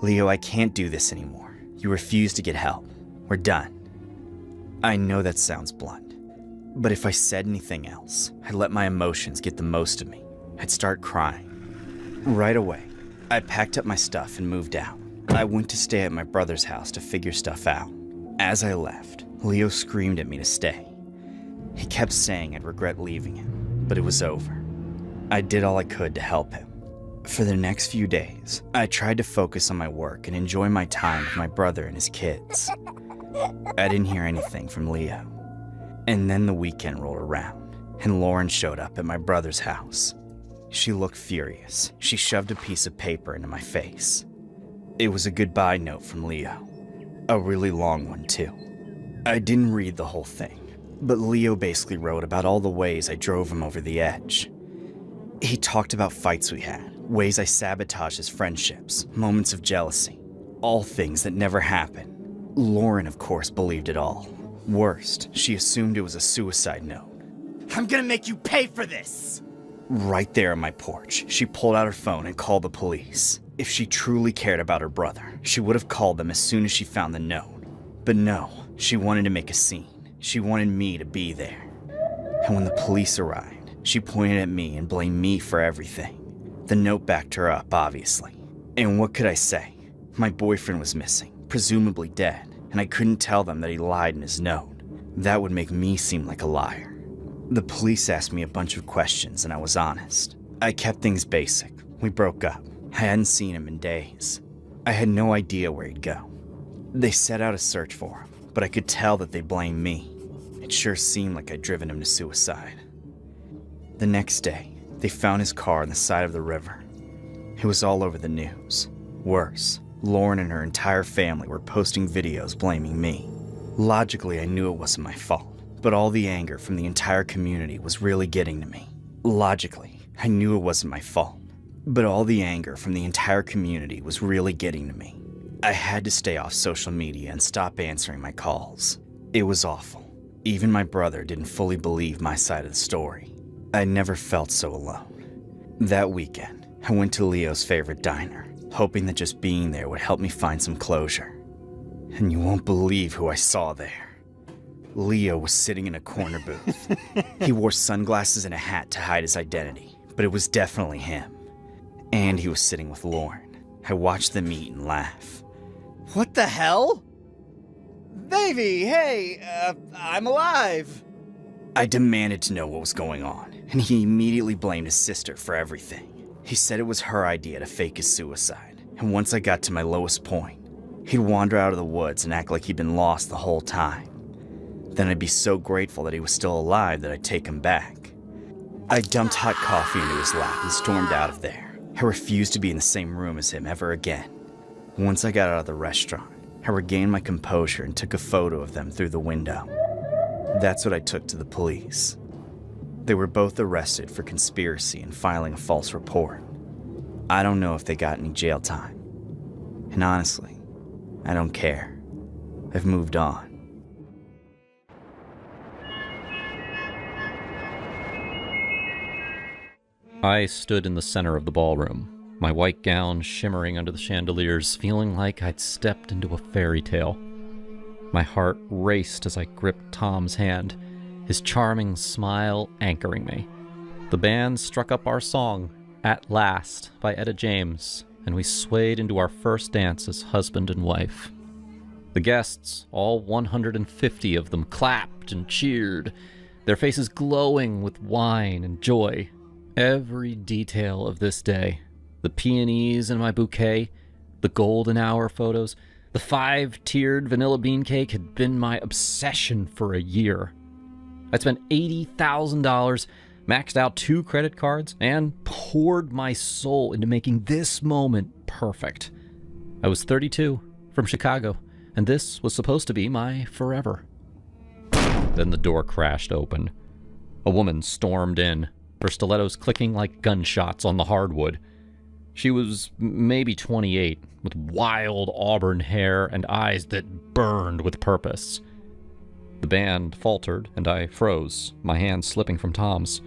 Leo, I can't do this anymore. You refuse to get help. We're done. I know that sounds blunt, but if I said anything else, I'd let my emotions get the most of me. I'd start crying. Right away, I packed up my stuff and moved out. I went to stay at my brother's house to figure stuff out. As I left, Leo screamed at me to stay. He kept saying I'd regret leaving him, but it was over. I did all I could to help him. For the next few days, I tried to focus on my work and enjoy my time with my brother and his kids. I didn't hear anything from Leo. And then the weekend rolled around, and Lauren showed up at my brother's house. She looked furious. She shoved a piece of paper into my face. It was a goodbye note from Leo. A really long one, too. I didn't read the whole thing, but Leo basically wrote about all the ways I drove him over the edge. He talked about fights we had, ways I sabotaged his friendships, moments of jealousy, all things that never happened. Lauren, of course, believed it all. Worst, she assumed it was a suicide note. I'm gonna make you pay for this! Right there on my porch, she pulled out her phone and called the police. If she truly cared about her brother, she would have called them as soon as she found the note. But no, she wanted to make a scene. She wanted me to be there. And when the police arrived, she pointed at me and blamed me for everything. The note backed her up, obviously. And what could I say? My boyfriend was missing, presumably dead, and I couldn't tell them that he lied in his note. That would make me seem like a liar. The police asked me a bunch of questions and I was honest. I kept things basic. We broke up. I hadn't seen him in days. I had no idea where he'd go. They set out a search for him, but I could tell that they blamed me. It sure seemed like I'd driven him to suicide. The next day, they found his car on the side of the river. It was all over the news. Worse, Lauren and her entire family were posting videos blaming me. Logically, I knew it wasn't my fault, but all the anger from the entire community was really getting to me. Logically, I knew it wasn't my fault, but all the anger from the entire community was really getting to me. I had to stay off social media and stop answering my calls. It was awful. Even my brother didn't fully believe my side of the story. I never felt so alone. That weekend, I went to Leo's favorite diner, hoping that just being there would help me find some closure. And you won't believe who I saw there. Leo was sitting in a corner booth. He wore sunglasses and a hat to hide his identity, but it was definitely him. And he was sitting with Lauren. I watched them eat and laugh. What the hell? Baby, hey, I'm alive. I demanded to know what was going on, and he immediately blamed his sister for everything. He said it was her idea to fake his suicide, and once I got to my lowest point, he'd wander out of the woods and act like he'd been lost the whole time. Then I'd be so grateful that he was still alive that I'd take him back. I dumped hot coffee into his lap and stormed out of there. I refused to be in the same room as him ever again. Once I got out of the restaurant, I regained my composure and took a photo of them through the window. That's what I took to the police. They were both arrested for conspiracy and filing a false report. I don't know if they got any jail time. And honestly, I don't care. I've moved on. I stood in the center of the ballroom, my white gown shimmering under the chandeliers, feeling like I'd stepped into a fairy tale. My heart raced as I gripped Tom's hand, his charming smile anchoring me. The band struck up our song, At Last, by Etta James, and we swayed into our first dance as husband and wife. The guests, all 150 of them, clapped and cheered, their faces glowing with wine and joy. Every detail of this day, the peonies in my bouquet, the golden hour photos, the 5-tiered vanilla bean cake had been my obsession for a year. I'd spent $80,000, maxed out 2 credit cards, and poured my soul into making this moment perfect. I was 32, from Chicago, and this was supposed to be my forever. Then the door crashed open. A woman stormed in, her stilettos clicking like gunshots on the hardwood. She was maybe 28, with wild auburn hair and eyes that burned with purpose. The band faltered, and I froze, my hand slipping from Tom's.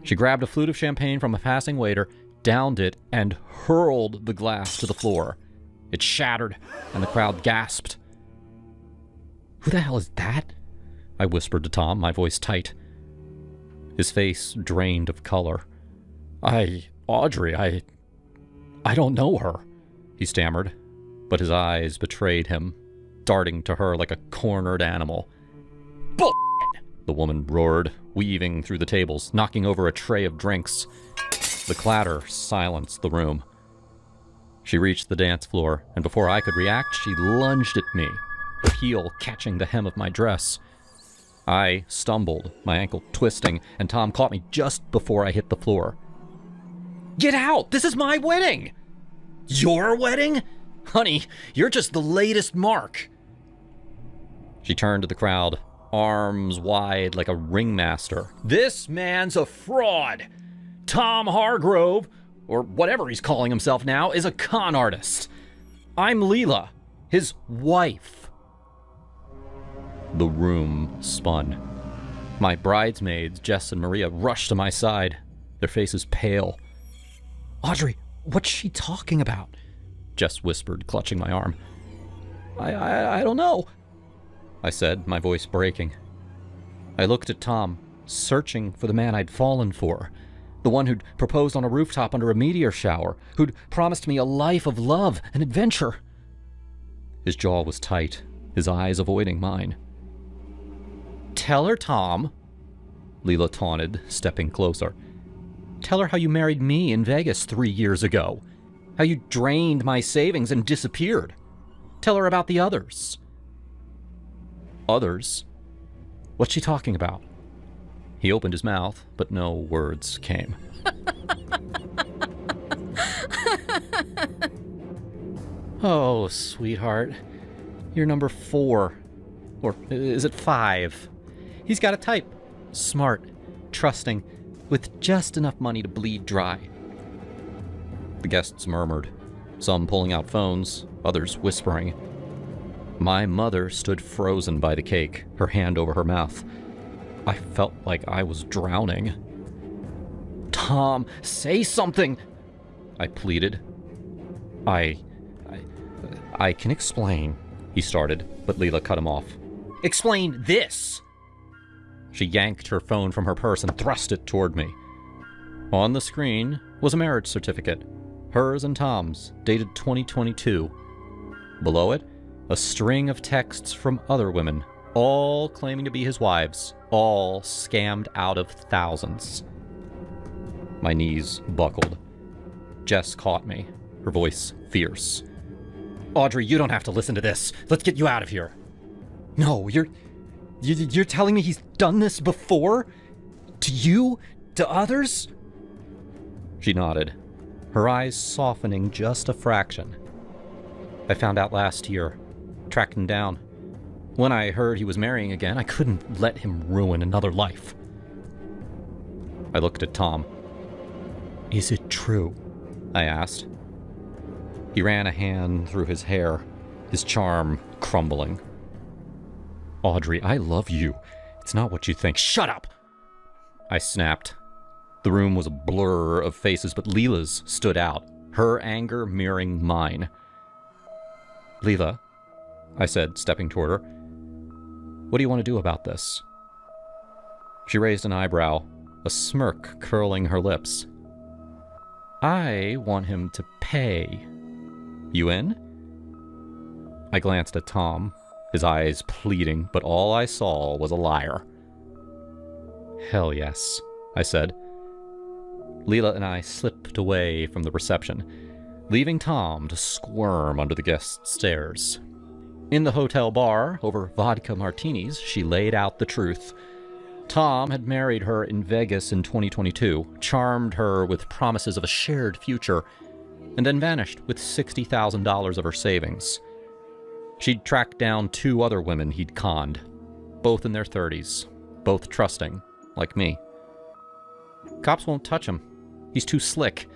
She grabbed a flute of champagne from a passing waiter, downed it, and hurled the glass to the floor. It shattered, and the crowd gasped. "Who the hell is that?" I whispered to Tom, my voice tight. His face drained of color. Audrey, I don't know her," he stammered, but his eyes betrayed him, darting to her like a cornered animal. "Bullshit!" the woman roared, weaving through the tables, knocking over a tray of drinks. The clatter silenced the room. She reached the dance floor, and before I could react, she lunged at me, her heel catching the hem of my dress. I stumbled, my ankle twisting, and Tom caught me just before I hit the floor. "Get out! This is my wedding!" "Your wedding? Honey, you're just the latest mark." She turned to the crowd, arms wide like a ringmaster. "This man's a fraud! Tom Hargrove, or whatever he's calling himself now, is a con artist. I'm Leela, his wife." The room spun. My bridesmaids, Jess and Maria, rushed to my side, their faces pale. "Audrey, what's she talking about?" Jess whispered, clutching my arm. I don't know," I said, my voice breaking. I looked at Tom, searching for the man I'd fallen for, the one who'd proposed on a rooftop under a meteor shower, who'd promised me a life of love and adventure. His jaw was tight, his eyes avoiding mine. "Tell her, Tom," Leela taunted, stepping closer. "Tell her how you married me in Vegas 3 years ago. How you drained my savings and disappeared. Tell her about the others." "Others? What's she talking about?" He opened his mouth, but no words came. "Oh, sweetheart. You're number 4. Or is it 5? He's got a type. Smart, trusting, with just enough money to bleed dry." The guests murmured, some pulling out phones, others whispering. My mother stood frozen by the cake, her hand over her mouth. I felt like I was drowning. "Tom, say something!" I pleaded. I can explain," he started, but Leela cut him off. "Explain this!" She yanked her phone from her purse and thrust it toward me. On the screen was a marriage certificate, hers and Tom's, dated 2022. Below it, a string of texts from other women, all claiming to be his wives, all scammed out of thousands. My knees buckled. Jess caught me, her voice fierce. "Audrey, you don't have to listen to this. Let's get you out of here." "No, you're telling me he's done this before? To you? To others?" She nodded, her eyes softening just a fraction. "I found out last year. Tracked him down. When I heard he was marrying again, I couldn't let him ruin another life." I looked at Tom. "Is it true?" I asked. He ran a hand through his hair, his charm crumbling. "Audrey, I love you. It's not what you think." "Shut up!" I snapped. The room was a blur of faces, but Leela's stood out, her anger mirroring mine. "Leela," I said, stepping toward her, "what do you want to do about this?" She raised an eyebrow, a smirk curling her lips. "I want him to pay. You in?" I glanced at Tom, his eyes pleading, but all I saw was a liar. "Hell yes," I said. Leela and I slipped away from the reception, leaving Tom to squirm under the guest stairs. In the hotel bar, over vodka martinis, she laid out the truth. Tom had married her in Vegas in 2022, charmed her with promises of a shared future, and then vanished with $60,000 of her savings. She'd tracked down 2 other women he'd conned, both in their 30s, both trusting, like me. Cops won't touch him. He's too slick.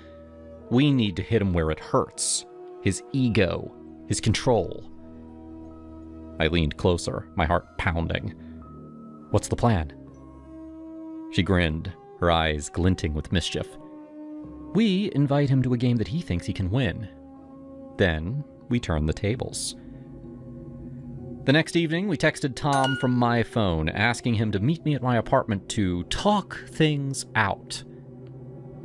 We need to hit him where it hurts. His ego, his control. I leaned closer, my heart pounding. What's the plan? She grinned, her eyes glinting with mischief. We invite him to a game that he thinks he can win. Then we turn the tables. The next evening, we texted Tom from my phone, asking him to meet me at my apartment to talk things out.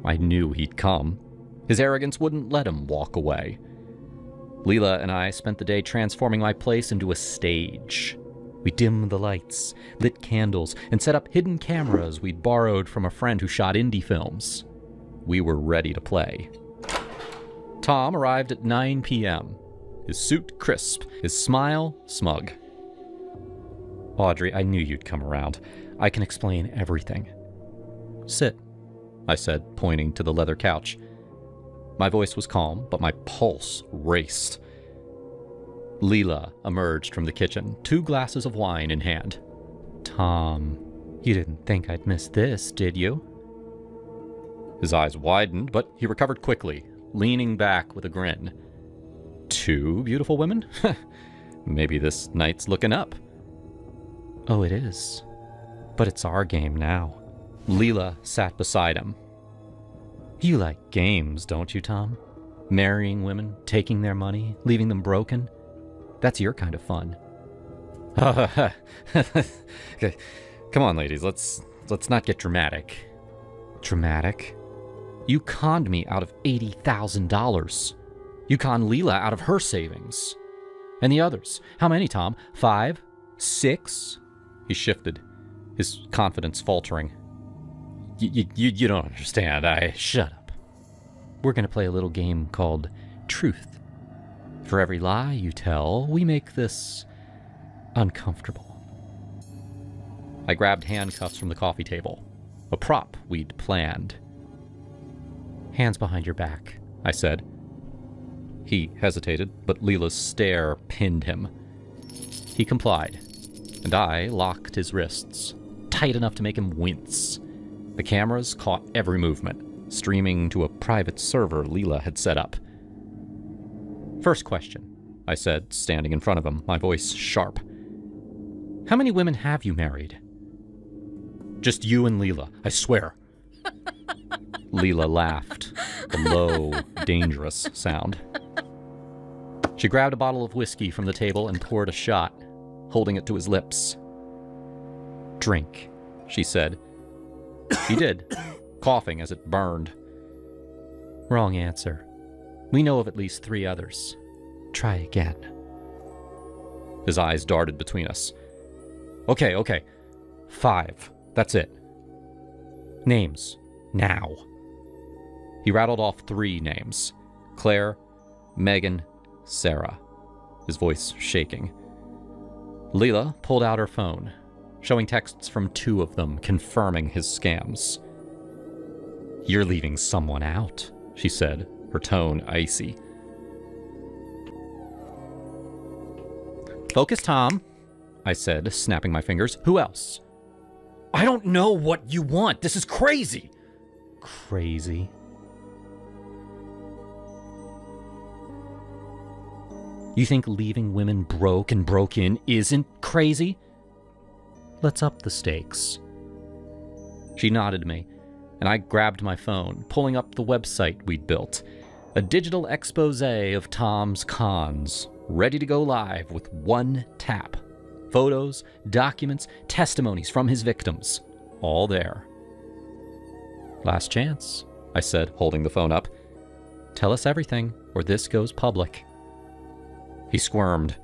I knew he'd come. His arrogance wouldn't let him walk away. Leela and I spent the day transforming my place into a stage. We dimmed the lights, lit candles, and set up hidden cameras we'd borrowed from a friend who shot indie films. We were ready to play. Tom arrived at 9 p.m., his suit crisp, his smile smug. Audrey, I knew you'd come around. I can explain everything. Sit, I said, pointing to the leather couch. My voice was calm, but my pulse raced. Leela emerged from the kitchen, 2 glasses of wine in hand. Tom, you didn't think I'd miss this, did you? His eyes widened, but he recovered quickly, leaning back with a grin. 2 beautiful women? Maybe this night's looking up. Oh, it is. But it's our game now. Leela sat beside him. You like games, don't you, Tom? Marrying women, taking their money, leaving them broken? That's your kind of fun. Come on, ladies, let's not get dramatic. Dramatic? You conned me out of $80,000. You conned Leela out of her savings. And the others? How many, Tom? 5? 6? He shifted, his confidence faltering. You don't understand. Shut up. We're going to play a little game called Truth. For every lie you tell, we make this uncomfortable. I grabbed handcuffs from the coffee table, a prop we'd planned. Hands behind your back, I said. He hesitated, but Leela's stare pinned him. He complied, and I locked his wrists, tight enough to make him wince. The cameras caught every movement, streaming to a private server Leela had set up. First question, I said, standing in front of him, my voice sharp. How many women have you married? Just you and Leela, I swear. Leela laughed, a low, dangerous sound. She grabbed a bottle of whiskey from the table and poured a shot, holding it to his lips. Drink, she said. He did, coughing as it burned. Wrong answer. We know of at least 3 others. Try again. His eyes darted between us. Okay. 5. That's it. Names. Now. He rattled off 3 names. Claire, Megan, Sarah. His voice shaking. Leela pulled out her phone, showing texts from 2 of them confirming his scams. You're leaving someone out, she said, her tone icy. Focus, Tom, I said, snapping my fingers. Who else? I don't know what you want. This is crazy. Crazy? You think leaving women broke and broke in isn't crazy? Let's up the stakes. She nodded to me, and I grabbed my phone, pulling up the website we'd built. A digital expose of Tom's cons, ready to go live with one tap. Photos, documents, testimonies from his victims, all there. Last chance, I said, holding the phone up. Tell us everything, or this goes public. He squirmed,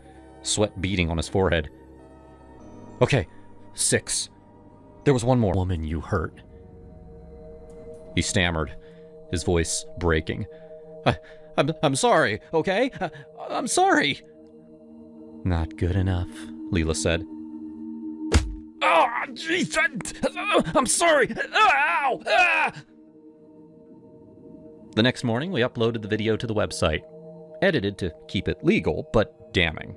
sweat beading on his forehead. Okay, 6. There was one more woman you hurt. He stammered, his voice breaking. I'm sorry, okay? I'm sorry. Not good enough, Leela said. Oh! Jeez, I'm sorry. Ow! Ah! The next morning, we uploaded the video to the website, edited to keep it legal, but damning.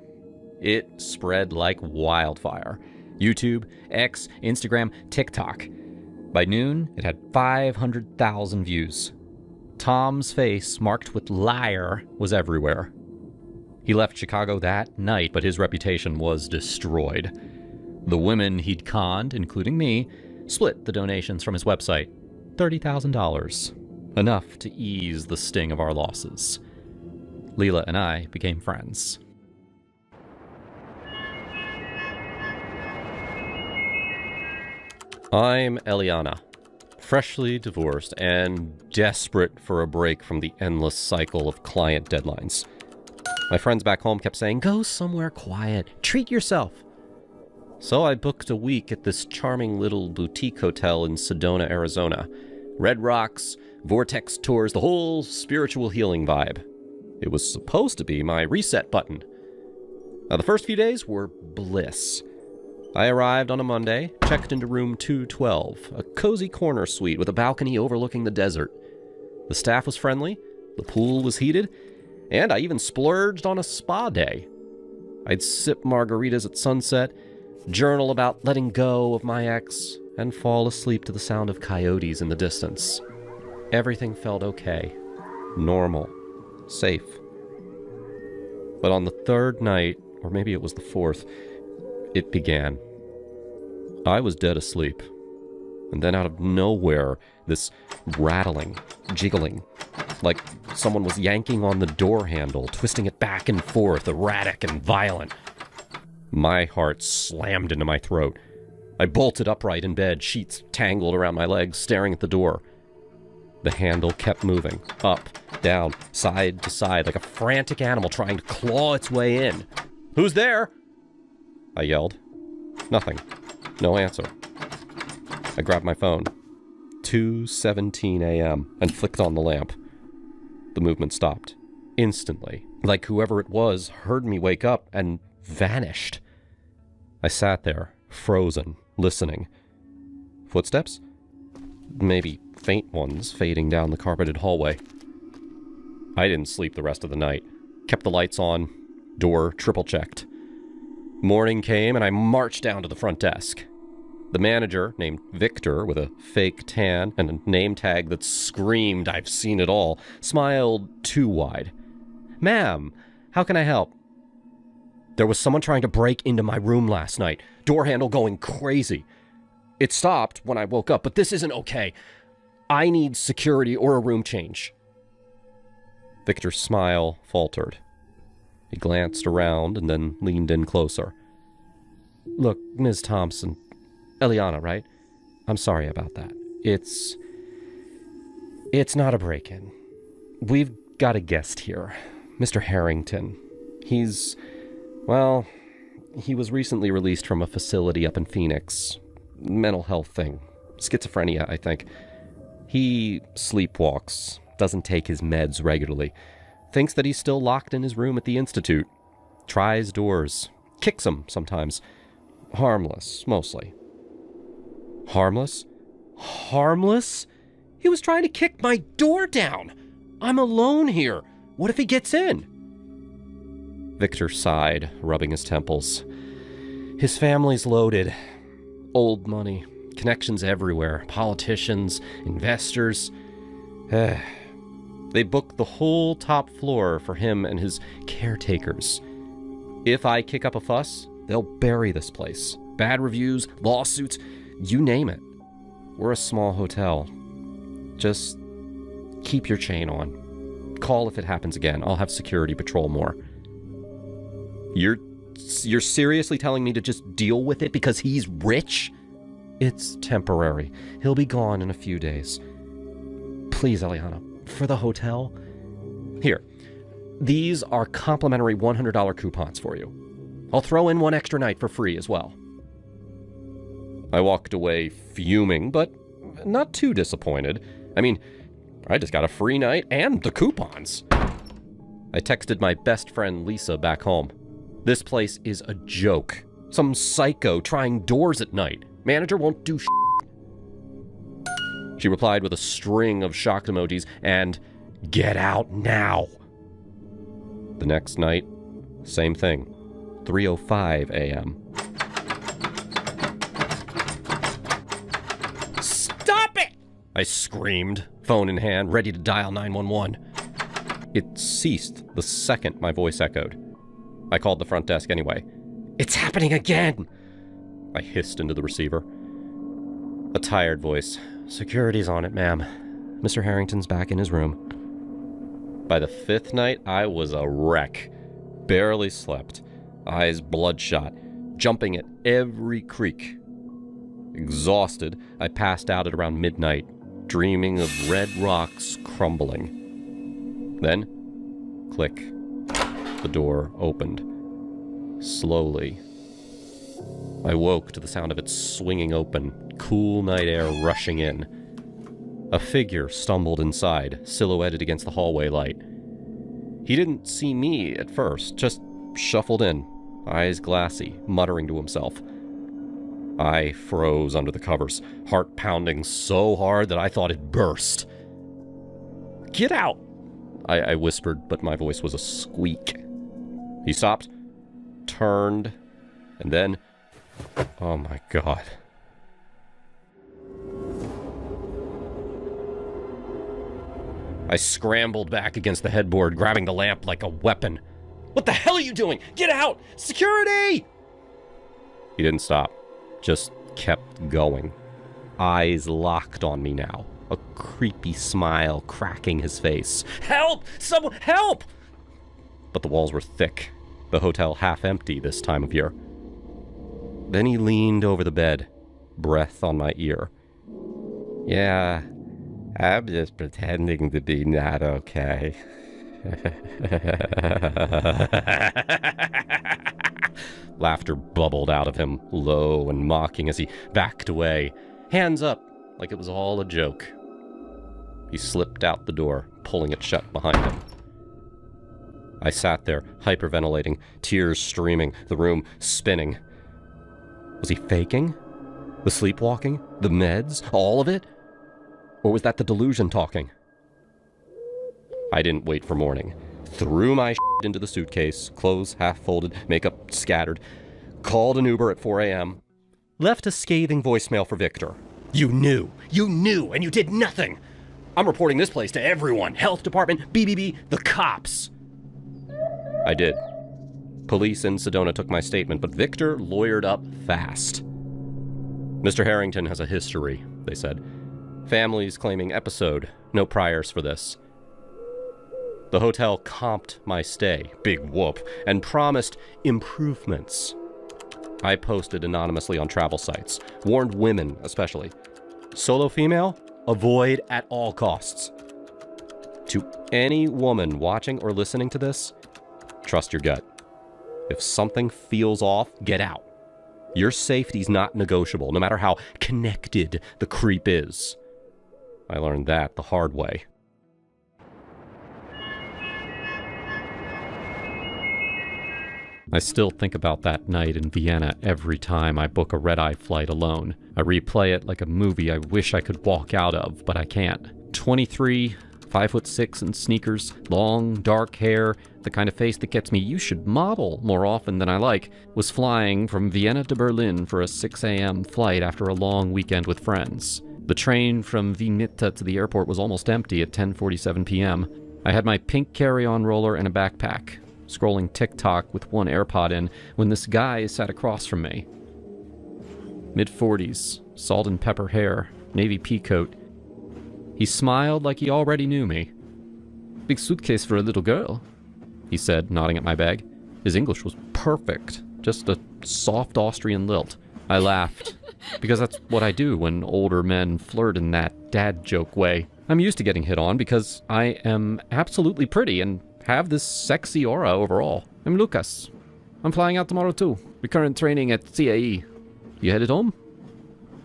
It spread like wildfire. YouTube, X, Instagram, TikTok. By noon, it had 500,000 views. Tom's face, marked with liar, was everywhere. He left Chicago that night, but his reputation was destroyed. The women he'd conned, including me, split the donations from his website, $30,000. Enough to ease the sting of our losses. Leela and I became friends. I'm Eliana, freshly divorced and desperate for a break from the endless cycle of client deadlines. My friends back home kept saying, "Go somewhere quiet, treat yourself." So I booked a week at this charming little boutique hotel in Sedona, Arizona. Red rocks, vortex tours, the whole spiritual healing vibe. It was supposed to be my reset button. Now, the first few days were bliss. I arrived on a Monday, checked into room 212, a cozy corner suite with a balcony overlooking the desert. The staff was friendly, the pool was heated, and I even splurged on a spa day. I'd sip margaritas at sunset, journal about letting go of my ex, and fall asleep to the sound of coyotes in the distance. Everything felt okay, normal, safe. But on the third night, or maybe it was the fourth, it began. I was dead asleep. And then out of nowhere, this rattling, jiggling, like someone was yanking on the door handle, twisting it back and forth, erratic and violent. My heart slammed into my throat. I bolted upright in bed, sheets tangled around my legs, staring at the door. The handle kept moving, up, down, side to side, like a frantic animal trying to claw its way in. "Who's there?" I yelled. Nothing. No answer. I grabbed my phone. 2:17 a.m. and flicked on the lamp. The movement stopped. Instantly. Like whoever it was heard me wake up and vanished. I sat there, frozen, listening. Footsteps? Maybe faint ones fading down the carpeted hallway. I didn't sleep the rest of the night. Kept the lights on, door triple-checked. Morning came and I marched down to the front desk. The manager, named Victor, with a fake tan and a name tag that screamed, "I've seen it all," smiled too wide. "Ma'am, how can I help?" "There was someone trying to break into my room last night. Door handle going crazy. It stopped when I woke up, but this isn't okay. I need security or a room change." Victor's smile faltered. He glanced around and then leaned in closer. "Look, Ms. Thompson, Eliana, right? I'm sorry about that. It's not a break-in. We've got a guest here, Mr. Harrington. He was recently released from a facility up in Phoenix. Mental health thing. Schizophrenia, I think. He sleepwalks, doesn't take his meds regularly. Thinks that he's still locked in his room at the Institute. Tries doors. Kicks them sometimes. Harmless, mostly." "Harmless? Harmless? He was trying to kick my door down. I'm alone here. What if he gets in?" Victor sighed, rubbing his temples. "His family's loaded. Old money. Connections everywhere. Politicians, investors. They booked the whole top floor for him and his caretakers. If I kick up a fuss, they'll bury this place. Bad reviews, lawsuits, you name it. We're a small hotel. Just keep your chain on. Call if it happens again. I'll have security patrol more." You're seriously telling me to just deal with it because he's rich? "It's temporary. He'll be gone in a few days. Please, Eliana, for the hotel. Here, these are complimentary $100 coupons for you. I'll throw in one extra night for free as well." I walked away fuming, but not too disappointed. I mean, I just got a free night and the coupons. I texted my best friend Lisa back home. "This place is a joke. Some psycho trying doors at night. Manager won't do shit. She replied with a string of shocked emojis and, "Get out now." The next night, same thing. 3:05 a.m. "Stop it!" I screamed, phone in hand, ready to dial 911. It ceased the second my voice echoed. I called the front desk anyway. "It's happening again!" I hissed into the receiver. A tired voice. "Security's on it, ma'am. Mr. Harrington's back in his room." By the fifth night, I was a wreck. Barely slept. Eyes bloodshot. Jumping at every creak. Exhausted, I passed out at around midnight, dreaming of red rocks crumbling. Then, click. The door opened. Slowly. I woke to the sound of it swinging open, cool night air rushing in. A figure stumbled inside, silhouetted against the hallway light. He didn't see me at first, just shuffled in, eyes glassy, muttering to himself. I froze under the covers, heart pounding so hard that I thought it'd burst. "Get out!" I whispered, but my voice was a squeak. He stopped, turned, and then... oh my God. I scrambled back against the headboard, grabbing the lamp like a weapon. "What the hell are you doing? Get out! Security!" He didn't stop, just kept going. Eyes locked on me now, a creepy smile cracking his face. "Help! Someone help!" But the walls were thick, the hotel half empty this time of year. Then he leaned over the bed, breath on my ear. "Yeah, I'm just pretending to be not okay." Laughter bubbled out of him, low and mocking, as he backed away, hands up, like it was all a joke. He slipped out the door, pulling it shut behind him. I sat there, hyperventilating, tears streaming, the room spinning. Was he faking? The sleepwalking? The meds? All of it? Or was that the delusion talking? I didn't wait for morning. Threw my shit into the suitcase, clothes half folded, makeup scattered. Called an Uber at 4 a.m. Left a scathing voicemail for Victor. You knew, and you did nothing. I'm reporting this place to everyone. Health department, BBB, the cops. I did. Police in Sedona took my statement, but Victor lawyered up fast. Mr. Harrington has a history, they said. Families claiming episode, no priors for this. The hotel comped my stay, big whoop, and promised improvements. I posted anonymously on travel sites, warned women especially. Solo female? Avoid at all costs. To any woman watching or listening to this, trust your gut. If something feels off, get out. Your safety's not negotiable, no matter how connected the creep is. I learned that the hard way. I still think about that night in Vienna every time I book a red-eye flight alone. I replay it like a movie I wish I could walk out of, but I can't. 23, 5'6" in sneakers, long, dark hair, the kind of face that gets me, "You should model more often than I like," was flying from Vienna to Berlin for a 6 a.m. flight after a long weekend with friends. The train from Wien Mitte to the airport was almost empty at 10:47 p.m. I had my pink carry-on roller and a backpack, scrolling TikTok with one AirPod in, when this guy sat across from me. Mid-40s, salt and pepper hair, navy pea coat. He smiled like he already knew me. "Big suitcase for a little girl," he said, nodding at my bag. His English was perfect, just a soft Austrian lilt. I laughed, because that's what I do when older men flirt in that dad joke way. I'm used to getting hit on because I am absolutely pretty and have this sexy aura overall. I'm Lucas. I'm flying out tomorrow too. Recurrent training at CAE. You headed home?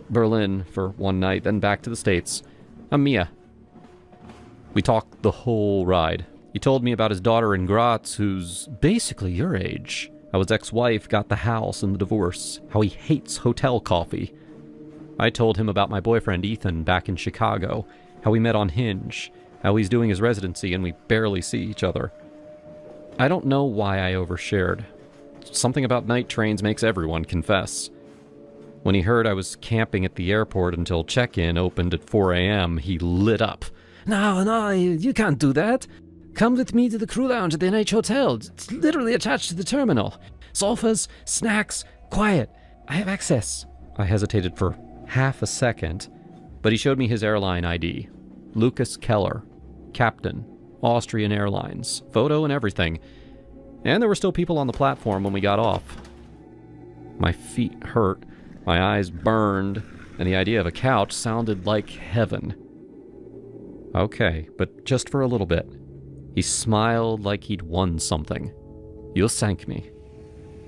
Berlin for one night, then back to the States. I'm Mia. We talked the whole ride. He told me about his daughter in Graz, who's basically your age. How his ex-wife got the house and the divorce. How he hates hotel coffee. I told him about my boyfriend Ethan back in Chicago, how we met on Hinge, how he's doing his residency and we barely see each other. I don't know why I overshared. Something about night trains makes everyone confess. When he heard I was camping at the airport until check-in opened at 4 a.m., he lit up. No, you can't do that. Come with me to the crew lounge at the NH Hotel. It's literally attached to the terminal. Sofas, snacks, quiet. I have access. I hesitated for half a second, but he showed me his airline ID. Lucas Keller, captain, Austrian Airlines, photo and everything. And there were still people on the platform when we got off. My feet hurt, my eyes burned, and the idea of a couch sounded like heaven. Okay, but just for a little bit. He smiled like he'd won something. You'll thank me.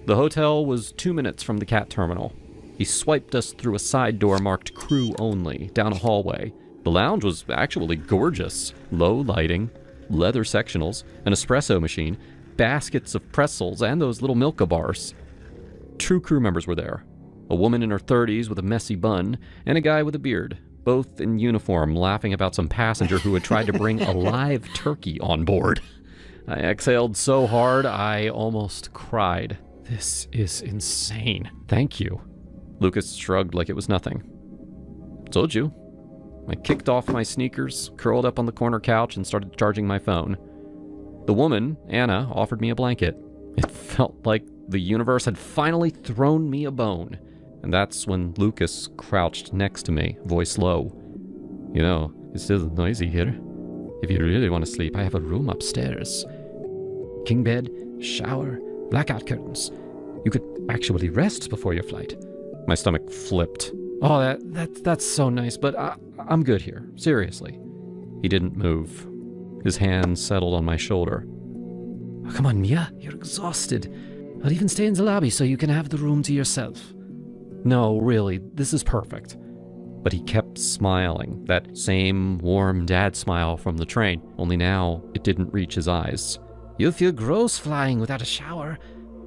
The hotel was 2 minutes from the CAT terminal. He swiped us through a side door marked crew only, down a hallway. The lounge was actually gorgeous. Low lighting, leather sectionals, an espresso machine, baskets of pretzels, and those little Milka bars. 2 crew members were there. A woman in her 30s with a messy bun, and a guy with a beard, both in uniform, laughing about some passenger who had tried to bring a live turkey on board. I exhaled so hard, I almost cried. This is insane. Thank you. Lucas shrugged like it was nothing. Told you. I kicked off my sneakers, curled up on the corner couch, and started charging my phone. The woman, Anna, offered me a blanket. It felt like the universe had finally thrown me a bone. And that's when Lucas crouched next to me, voice low. You know, it's still noisy here. If you really want to sleep, I have a room upstairs. King bed, shower, blackout curtains. You could actually rest before your flight. My stomach flipped. Oh, that's so nice, but I'm good here. Seriously. He didn't move. His hand settled on my shoulder. Oh, come on, Mia. You're exhausted. I'll even stay in the lobby so you can have the room to yourself. No, really, this is perfect. But he kept smiling, that same warm dad smile from the train, only now it didn't reach his eyes. You'll feel gross flying without a shower.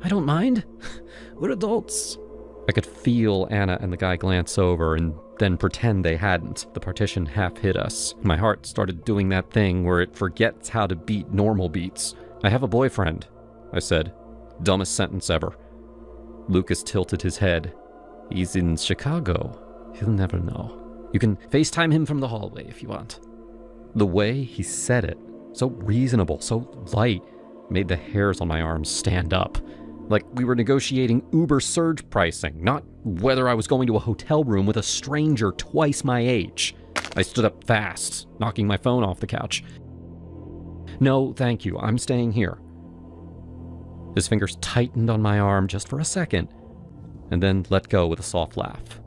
I don't mind. We're adults. I could feel Anna and the guy glance over and then pretend they hadn't. The partition half hit us. My heart started doing that thing where it forgets how to beat normal beats. I have a boyfriend, I said. Dumbest sentence ever. Lucas tilted his head. He's in Chicago. He'll never know. You can FaceTime him from the hallway if you want. The way he said it, so reasonable, so light, made the hairs on my arms stand up. Like we were negotiating Uber surge pricing, not whether I was going to a hotel room with a stranger twice my age. I stood up fast, knocking my phone off the couch. No, thank you. I'm staying here. His fingers tightened on my arm just for a second, and then let go with a soft laugh.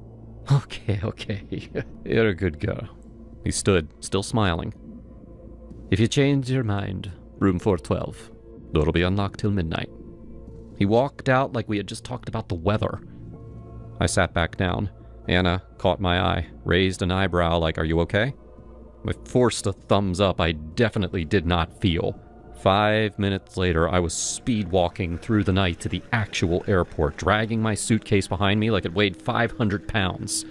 Okay. You're a good girl. He stood, still smiling. If you change your mind, room 412. Door will be unlocked till midnight. He walked out like we had just talked about the weather. I sat back down. Anna caught my eye, raised an eyebrow like, are you okay? I forced a thumbs up I definitely did not feel. 5 minutes later, I was speed walking through the night to the actual airport, dragging my suitcase behind me like it weighed 500 pounds.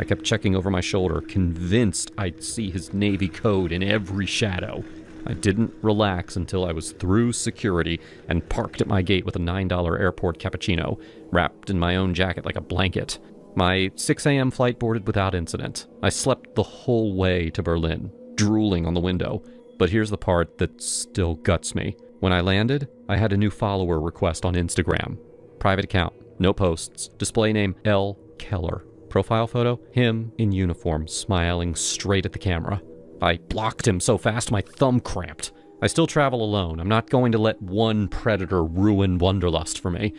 I kept checking over my shoulder, convinced I'd see his Navy code in every shadow. I didn't relax until I was through security and parked at my gate with a $9 airport cappuccino, wrapped in my own jacket like a blanket. My 6 a.m. flight boarded without incident. I slept the whole way to Berlin, drooling on the window. But here's the part that still guts me. When I landed, I had a new follower request on Instagram. Private account, no posts, display name L. Keller. Profile photo, him in uniform, smiling straight at the camera. I blocked him so fast my thumb cramped. I still travel alone. I'm not going to let one predator ruin Wanderlust for me.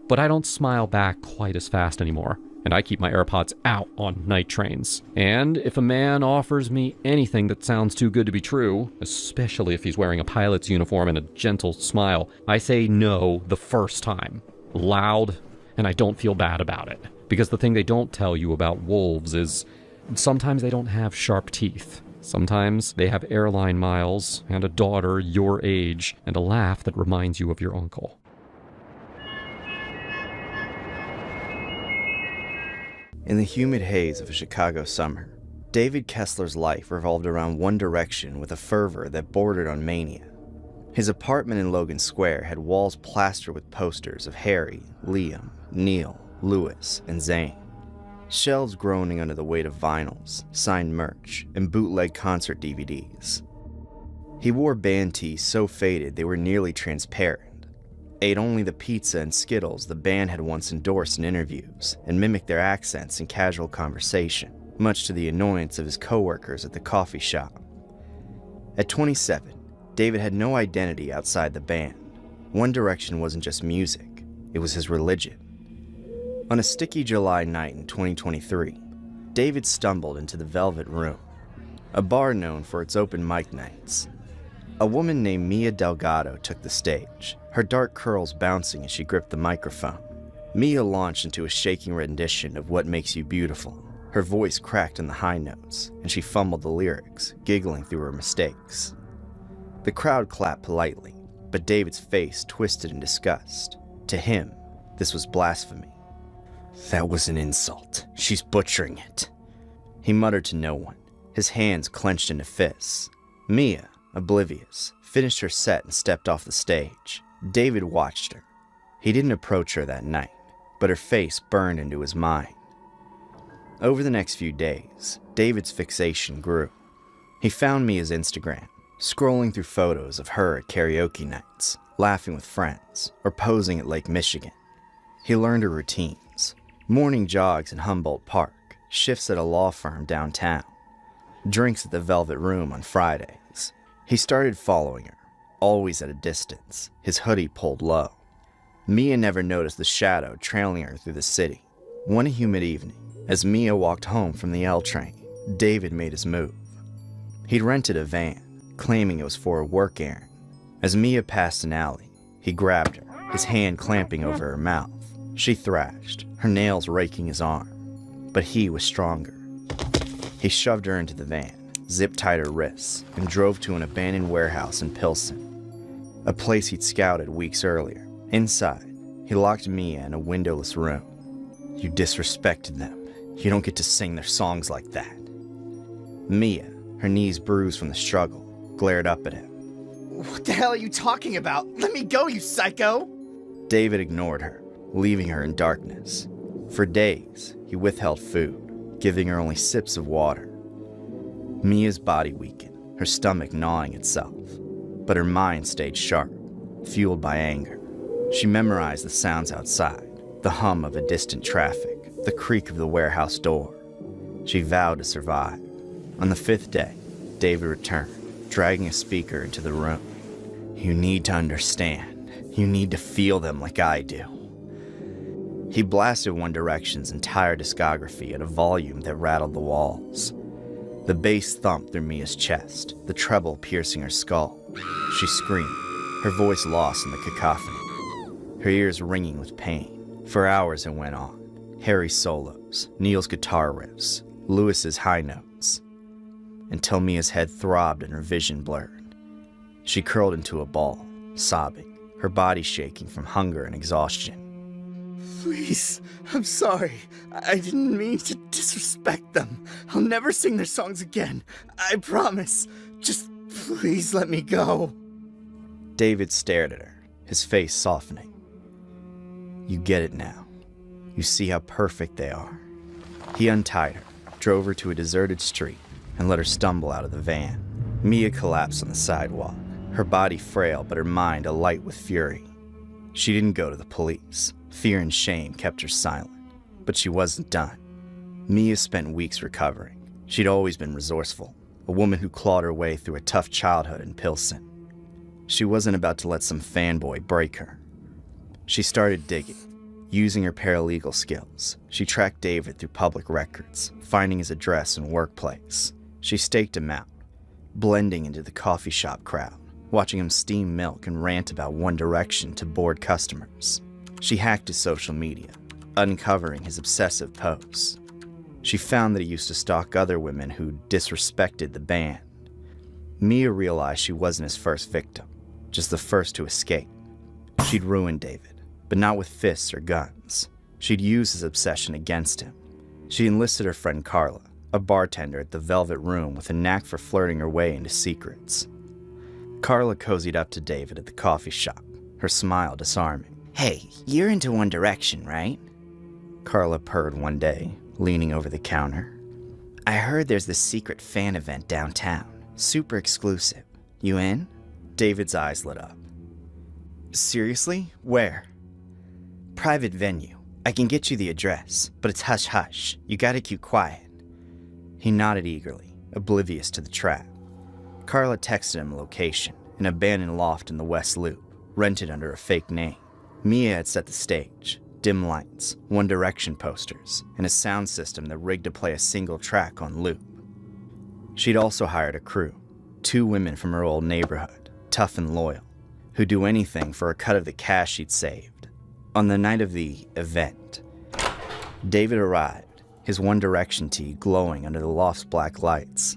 But I don't smile back quite as fast anymore. And I keep my AirPods out on night trains. And if a man offers me anything that sounds too good to be true, especially if he's wearing a pilot's uniform and a gentle smile, I say no the first time. Loud, and I don't feel bad about it. Because the thing they don't tell you about wolves is sometimes they don't have sharp teeth. Sometimes they have airline miles and a daughter your age and a laugh that reminds you of your uncle. In the humid haze of a Chicago summer, David Kessler's life revolved around One Direction with a fervor that bordered on mania. His apartment in Logan Square had walls plastered with posters of Harry, Liam, Neil, Louis, and Zayn. Shelves groaning under the weight of vinyls, signed merch, and bootleg concert DVDs. He wore band tees so faded they were nearly transparent, ate only the pizza and Skittles the band had once endorsed in interviews, and mimicked their accents in casual conversation, much to the annoyance of his coworkers at the coffee shop. At 27, David had no identity outside the band. One Direction wasn't just music, it was his religion. On a sticky July night in 2023, David stumbled into the Velvet Room, a bar known for its open mic nights. A woman named Mia Delgado took the stage, her dark curls bouncing as she gripped the microphone. Mia launched into a shaking rendition of What Makes You Beautiful. Her voice cracked in the high notes, and she fumbled the lyrics, giggling through her mistakes. The crowd clapped politely, but David's face twisted in disgust. To him, this was blasphemy. That was an insult. She's butchering it. He muttered to no one, his hands clenched into fists. Mia, oblivious, finished her set and stepped off the stage. David watched her. He didn't approach her that night, but her face burned into his mind. Over the next few days, David's fixation grew. He found Mia's Instagram, scrolling through photos of her at karaoke nights, laughing with friends, or posing at Lake Michigan. He learned her routines: morning jogs in Humboldt Park, shifts at a law firm downtown, drinks at the Velvet Room on Fridays. He started following her, always at a distance, his hoodie pulled low. Mia never noticed the shadow trailing her through the city. One humid evening, as Mia walked home from the L train, David made his move. He'd rented a van, claiming it was for a work errand. As Mia passed an alley, he grabbed her, his hand clamping over her mouth. She thrashed, her nails raking his arm, but he was stronger. He shoved her into the van, zip-tied her wrists, and drove to an abandoned warehouse in Pilsen, a place he'd scouted weeks earlier. Inside, he locked Mia in a windowless room. You disrespected them. You don't get to sing their songs like that. Mia, her knees bruised from the struggle, glared up at him. What the hell are you talking about? Let me go, you psycho! David ignored her, leaving her in darkness. For days, he withheld food, giving her only sips of water. Mia's body weakened, her stomach gnawing itself, but her mind stayed sharp, fueled by anger. She memorized the sounds outside, the hum of a distant traffic, the creak of the warehouse door. She vowed to survive. On the 5th day, David returned, dragging a speaker into the room. You need to understand. You need to feel them like I do. He blasted One Direction's entire discography at a volume that rattled the walls. The bass thumped through Mia's chest, the treble piercing her skull. She screamed, her voice lost in the cacophony, her ears ringing with pain. For hours it went on. Harry's solos, Neil's guitar riffs, Louis's high notes, until Mia's head throbbed and her vision blurred. She curled into a ball, sobbing, her body shaking from hunger and exhaustion. Please, I'm sorry. I didn't mean to disrespect them. I'll never sing their songs again. I promise. Just please let me go. David stared at her, his face softening. You get it now. You see how perfect they are. He untied her, drove her to a deserted street, and let her stumble out of the van. Mia collapsed on the sidewalk, her body frail but her mind alight with fury. She didn't go to the police. Fear and shame kept her silent, but she wasn't done. Mia spent weeks recovering. She'd always been resourceful, a woman who clawed her way through a tough childhood in Pilsen. She wasn't about to let some fanboy break her. She started digging. Using her paralegal skills, she tracked David through public records, finding his address and workplace. She staked him out, blending into the coffee shop crowd, watching him steam milk and rant about One Direction to bored customers. She hacked his social media, uncovering his obsessive posts. She found that he used to stalk other women who disrespected the band. Mia realized she wasn't his first victim, just the first to escape. She'd ruined David, but not with fists or guns. She'd use his obsession against him. She enlisted her friend Carla, a bartender at the Velvet Room with a knack for flirting her way into secrets. Carla cozied up to David at the coffee shop, her smile disarming. Hey, you're into One Direction, right? Carla purred one day, leaning over the counter. I heard there's this secret fan event downtown. Super exclusive. You in? David's eyes lit up. Seriously? Where? Private venue. I can get you the address, but it's hush-hush. You gotta keep quiet. He nodded eagerly, oblivious to the trap. Carla texted him a location, an abandoned loft in the West Loop, rented under a fake name. Mia had set the stage, dim lights, One Direction posters, and a sound system that rigged to play a single track on loop. She'd also hired a crew, 2 women from her old neighborhood, tough and loyal, who'd do anything for a cut of the cash she'd saved. On the night of the event, David arrived, his One Direction tee glowing under the loft's black lights.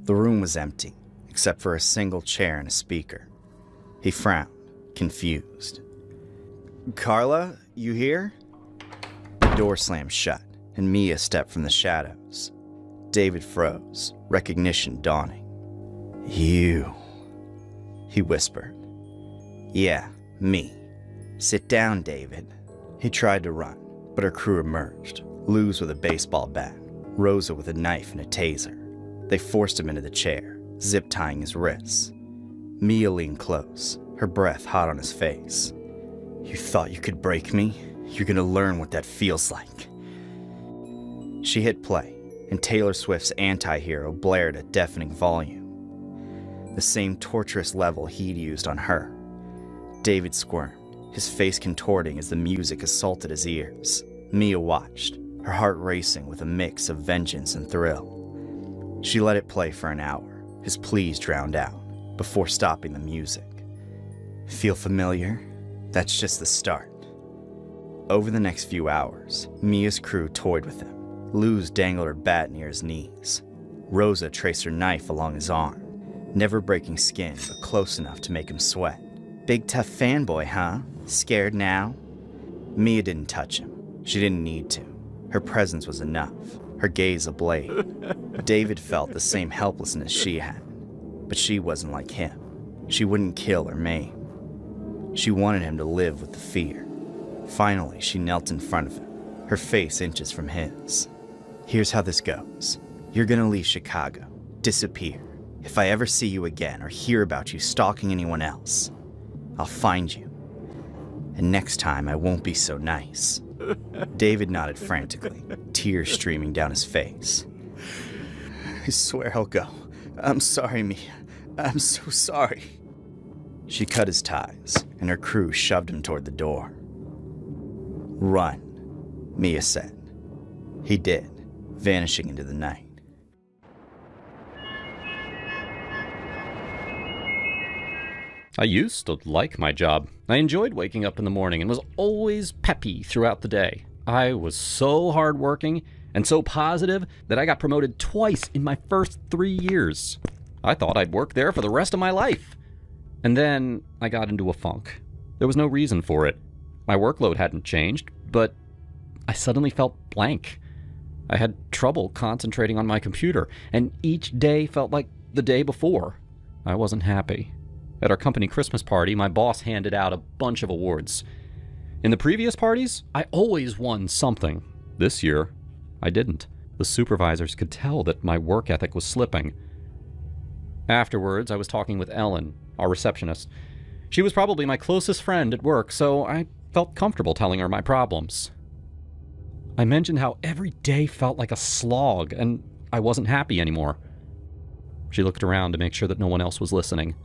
The room was empty, except for a single chair and a speaker. He frowned, confused. Carla, you here? The door slammed shut, and Mia stepped from the shadows. David froze, recognition dawning. You, he whispered. Yeah, me. Sit down, David. He tried to run, but her crew emerged, Luz with a baseball bat, Rosa with a knife and a taser. They forced him into the chair, zip-tying his wrists. Mia leaned close, her breath hot on his face. You thought you could break me? You're gonna learn what that feels like. She hit play, and Taylor Swift's Anti-Hero blared at deafening volume. The same torturous level he'd used on her. David squirmed, his face contorting as the music assaulted his ears. Mia watched, her heart racing with a mix of vengeance and thrill. She let it play for an hour, his pleas drowned out, before stopping the music. Feel familiar? That's just the start. Over the next few hours, Mia's crew toyed with him. Luz dangled her bat near his knees. Rosa traced her knife along his arm, never breaking skin but close enough to make him sweat. Big tough fanboy, huh? Scared now? Mia didn't touch him. She didn't need to. Her presence was enough, her gaze ablaze. David felt the same helplessness she had, but she wasn't like him. She wouldn't kill or maim. She wanted him to live with the fear. Finally, she knelt in front of him, her face inches from his. Here's how this goes. You're gonna leave Chicago, disappear. If I ever see you again or hear about you stalking anyone else, I'll find you. And next time, I won't be so nice. David nodded frantically, tears streaming down his face. I swear I'll go. I'm sorry, Mia. I'm so sorry. She cut his ties, and her crew shoved him toward the door. Run, Mia said. He did, vanishing into the night. I used to like my job. I enjoyed waking up in the morning and was always peppy throughout the day. I was so hardworking and so positive that I got promoted twice in my first 3 years. I thought I'd work there for the rest of my life. And then I got into a funk. There was no reason for it. My workload hadn't changed, but I suddenly felt blank. I had trouble concentrating on my computer, and each day felt like the day before. I wasn't happy. At our company Christmas party, my boss handed out a bunch of awards. In the previous parties, I always won something. This year, I didn't. The supervisors could tell that my work ethic was slipping. Afterwards, I was talking with Ellen, our receptionist. She was probably my closest friend at work, so I felt comfortable telling her my problems. I mentioned how every day felt like a slog, and I wasn't happy anymore. She looked around to make sure that no one else was listening.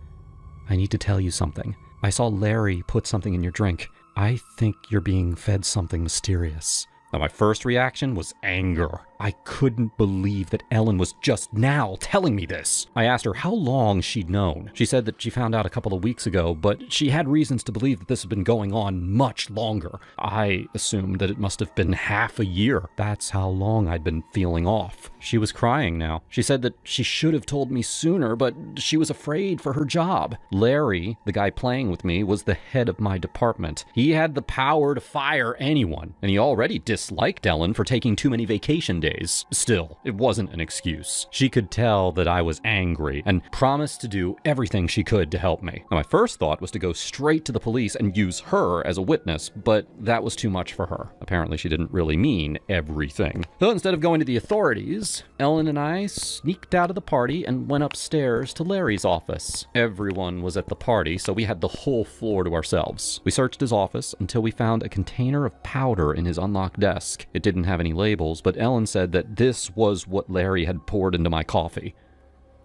I need to tell you something. I saw Larry put something in your drink. I think you're being fed something mysterious. Now, my first reaction was anger. I couldn't believe that Ellen was just now telling me this. I asked her how long she'd known. She said that she found out a couple of weeks ago, but she had reasons to believe that this had been going on much longer. I assumed that it must have been half a year. That's how long I'd been feeling off. She was crying now. She said that she should have told me sooner, but she was afraid for her job. Larry, the guy playing with me, was the head of my department. He had the power to fire anyone, and he already disliked Ellen for taking too many vacation days. Still, it wasn't an excuse. She could tell that I was angry and promised to do everything she could to help me. Now, my first thought was to go straight to the police and use her as a witness, but that was too much for her. Apparently, she didn't really mean everything. So instead of going to the authorities, Ellen and I sneaked out of the party and went upstairs to Larry's office. Everyone was at the party, so we had the whole floor to ourselves. We searched his office until we found a container of powder in his unlocked desk. It didn't have any labels, but Ellen said that this was what Larry had poured into my coffee.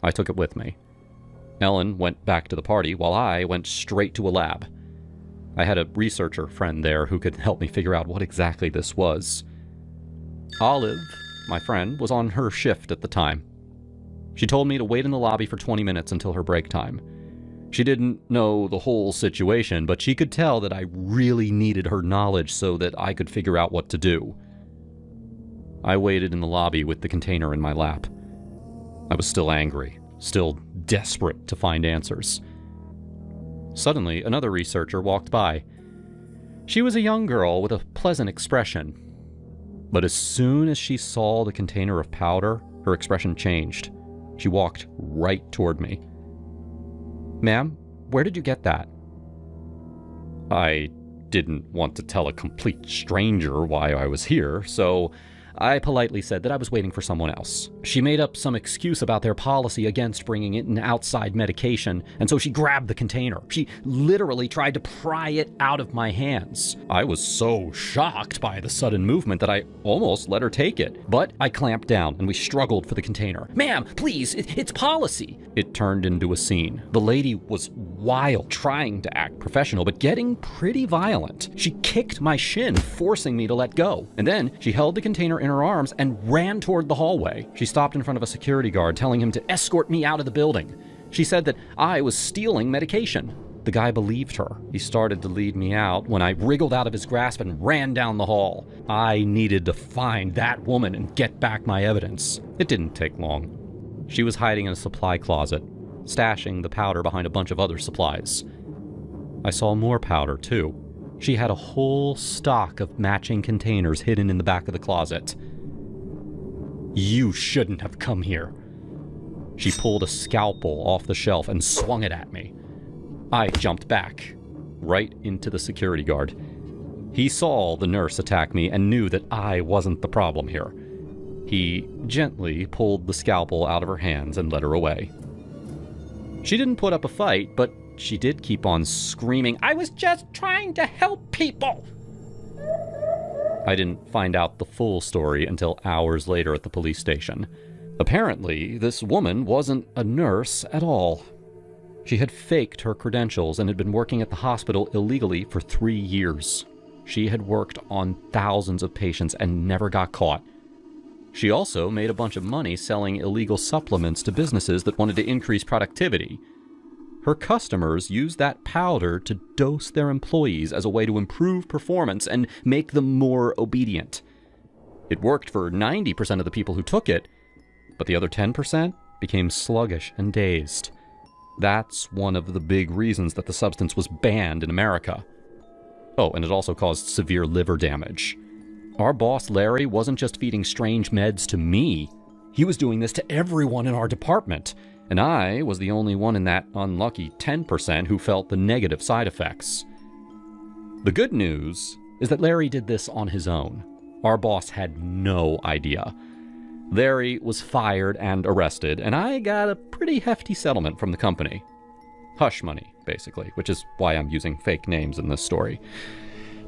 I took it with me. Ellen went back to the party while I went straight to a lab. I had a researcher friend there who could help me figure out what exactly this was. Olive, my friend, was on her shift at the time. She told me to wait in the lobby for 20 minutes until her break time. She didn't know the whole situation, but she could tell that I really needed her knowledge so that I could figure out what to do. I waited in the lobby with the container in my lap. I was still angry, still desperate to find answers. Suddenly, another researcher walked by. She was a young girl with a pleasant expression. But as soon as she saw the container of powder, her expression changed. She walked right toward me. "Ma'am, where did you get that?" I didn't want to tell a complete stranger why I was here, so I politely said that I was waiting for someone else. She made up some excuse about their policy against bringing in outside medication, and so she grabbed the container. She literally tried to pry it out of my hands. I was so shocked by the sudden movement that I almost let her take it, but I clamped down and we struggled for the container. "Ma'am, please, it's policy." It turned into a scene. The lady was wild, trying to act professional, but getting pretty violent. She kicked my shin, forcing me to let go. And then she held the container in her arms and ran toward the hallway. She stopped in front of a security guard, telling him to escort me out of the building. She said that I was stealing medication. The guy believed her. He started to lead me out when I wriggled out of his grasp and ran down the hall. I needed to find that woman and get back my evidence. It didn't take long. She was hiding in a supply closet, stashing the powder behind a bunch of other supplies. I saw more powder, too. She had a whole stock of matching containers hidden in the back of the closet. "You shouldn't have come here." She pulled a scalpel off the shelf and swung it at me. I jumped back, right into the security guard. He saw the nurse attack me and knew that I wasn't the problem here. He gently pulled the scalpel out of her hands and led her away. She didn't put up a fight, but she did keep on screaming, "I was just trying to help people!" I didn't find out the full story until hours later at the police station. Apparently, this woman wasn't a nurse at all. She had faked her credentials and had been working at the hospital illegally for 3 years. She had worked on thousands of patients and never got caught. She also made a bunch of money selling illegal supplements to businesses that wanted to increase productivity. Her customers used that powder to dose their employees as a way to improve performance and make them more obedient. It worked for 90% of the people who took it, but the other 10% became sluggish and dazed. That's one of the big reasons that the substance was banned in America. Oh, and it also caused severe liver damage. Our boss, Larry, wasn't just feeding strange meds to me. He was doing this to everyone in our department. And I was the only one in that unlucky 10% who felt the negative side effects. The good news is that Larry did this on his own. Our boss had no idea. Larry was fired and arrested, and I got a pretty hefty settlement from the company. Hush money, basically, which is why I'm using fake names in this story.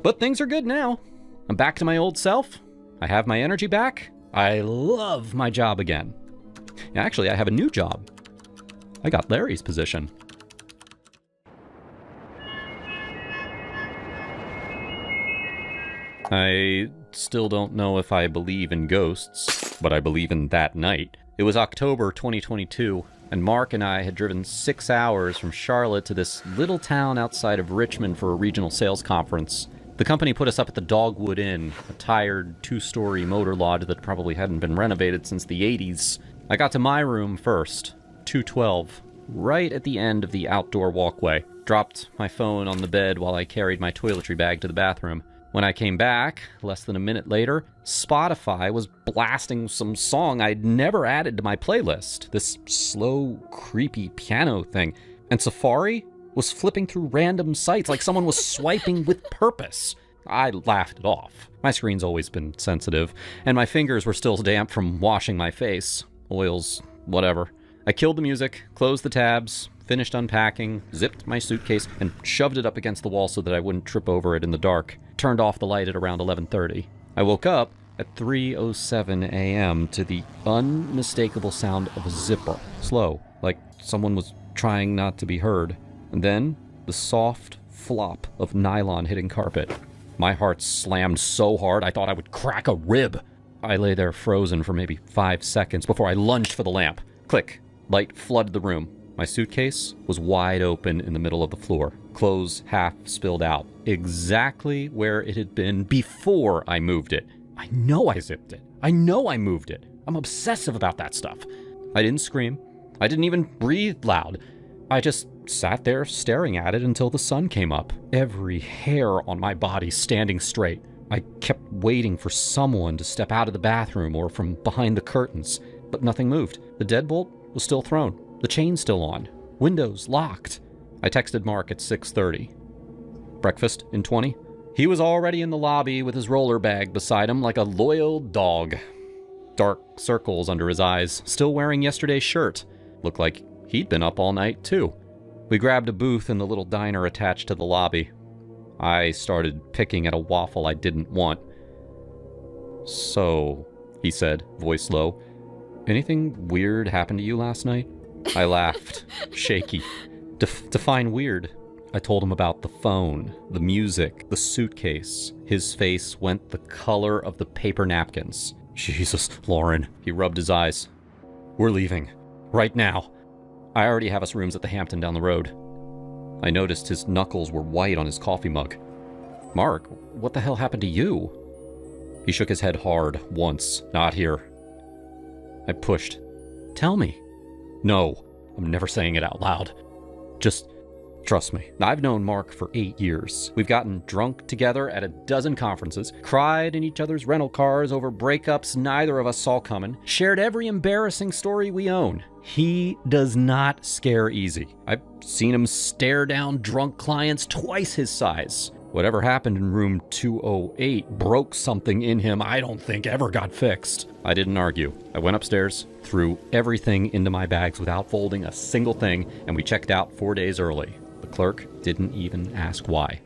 But things are good now. I'm back to my old self. I have my energy back. I love my job again. Actually, I have a new job. I got Larry's position. I still don't know if I believe in ghosts. but I believe in that night. It was October 2022, and Mark and I had driven 6 hours from Charlotte to this little town outside of Richmond for a regional sales conference. The company put us up at the Dogwood Inn, a tired 2-story motor lodge that probably hadn't been renovated since the 80s. I got to my room first, 212, right at the end of the outdoor walkway. Dropped my phone on the bed while I carried my toiletry bag to the bathroom. When I came back, less than a minute later, Spotify was blasting some song I'd never added to my playlist, this slow, creepy piano thing. And Safari was flipping through random sites like someone was swiping with purpose. I laughed it off. My screen's always been sensitive, and my fingers were still damp from washing my face. Oils, whatever. I killed the music, closed the tabs, finished unpacking, zipped my suitcase, and shoved it up against the wall so that I wouldn't trip over it in the dark. Turned off the light at around 11:30. I woke up at 3:07 a.m. to the unmistakable sound of a zipper. Slow, like someone was trying not to be heard. And then the soft flop of nylon hitting carpet. My heart slammed so hard I thought I would crack a rib. I lay there frozen for maybe 5 seconds before I lunged for the lamp. Click. Light flooded the room. My suitcase was wide open in the middle of the floor. Clothes half spilled out. Exactly where it had been before I moved it. I know I zipped it. I know I moved it. I'm obsessive about that stuff. I didn't scream. I didn't even breathe loud. I just sat there staring at it until the sun came up. Every hair on my body standing straight. I kept waiting for someone to step out of the bathroom or from behind the curtains, but nothing moved. The deadbolt was still thrown. The chain still on. Windows locked. I texted Mark at 6:30. Breakfast in 20? He was already in the lobby with his roller bag beside him like a loyal dog. Dark circles under his eyes, still wearing yesterday's shirt. Looked like he'd been up all night, too. We grabbed a booth in the little diner attached to the lobby. I started picking at a waffle I didn't want. "So," he said, voice low, "anything weird happened to you last night?" I laughed, shaky. Define weird. I told him about the phone, the music, the suitcase. His face went the color of the paper napkins. "Jesus, Lauren." He rubbed his eyes. "We're leaving. Right now. I already have us rooms at the Hampton down the road." I noticed his knuckles were white on his coffee mug. "Mark, what the hell happened to you?" He shook his head hard, once. "Not here." I pushed. "Tell me." "No, I'm never saying it out loud. Just trust me. I've known Mark for 8 years. We've gotten drunk together at a dozen conferences, cried in each other's rental cars over breakups neither of us saw coming, shared every embarrassing story we own. He does not scare easy. I've seen him stare down drunk clients twice his size. Whatever happened in room 208 broke something in him I don't think ever got fixed. I didn't argue. I went upstairs, threw everything into my bags without folding a single thing, and we checked out 4 days early. The clerk didn't even ask why.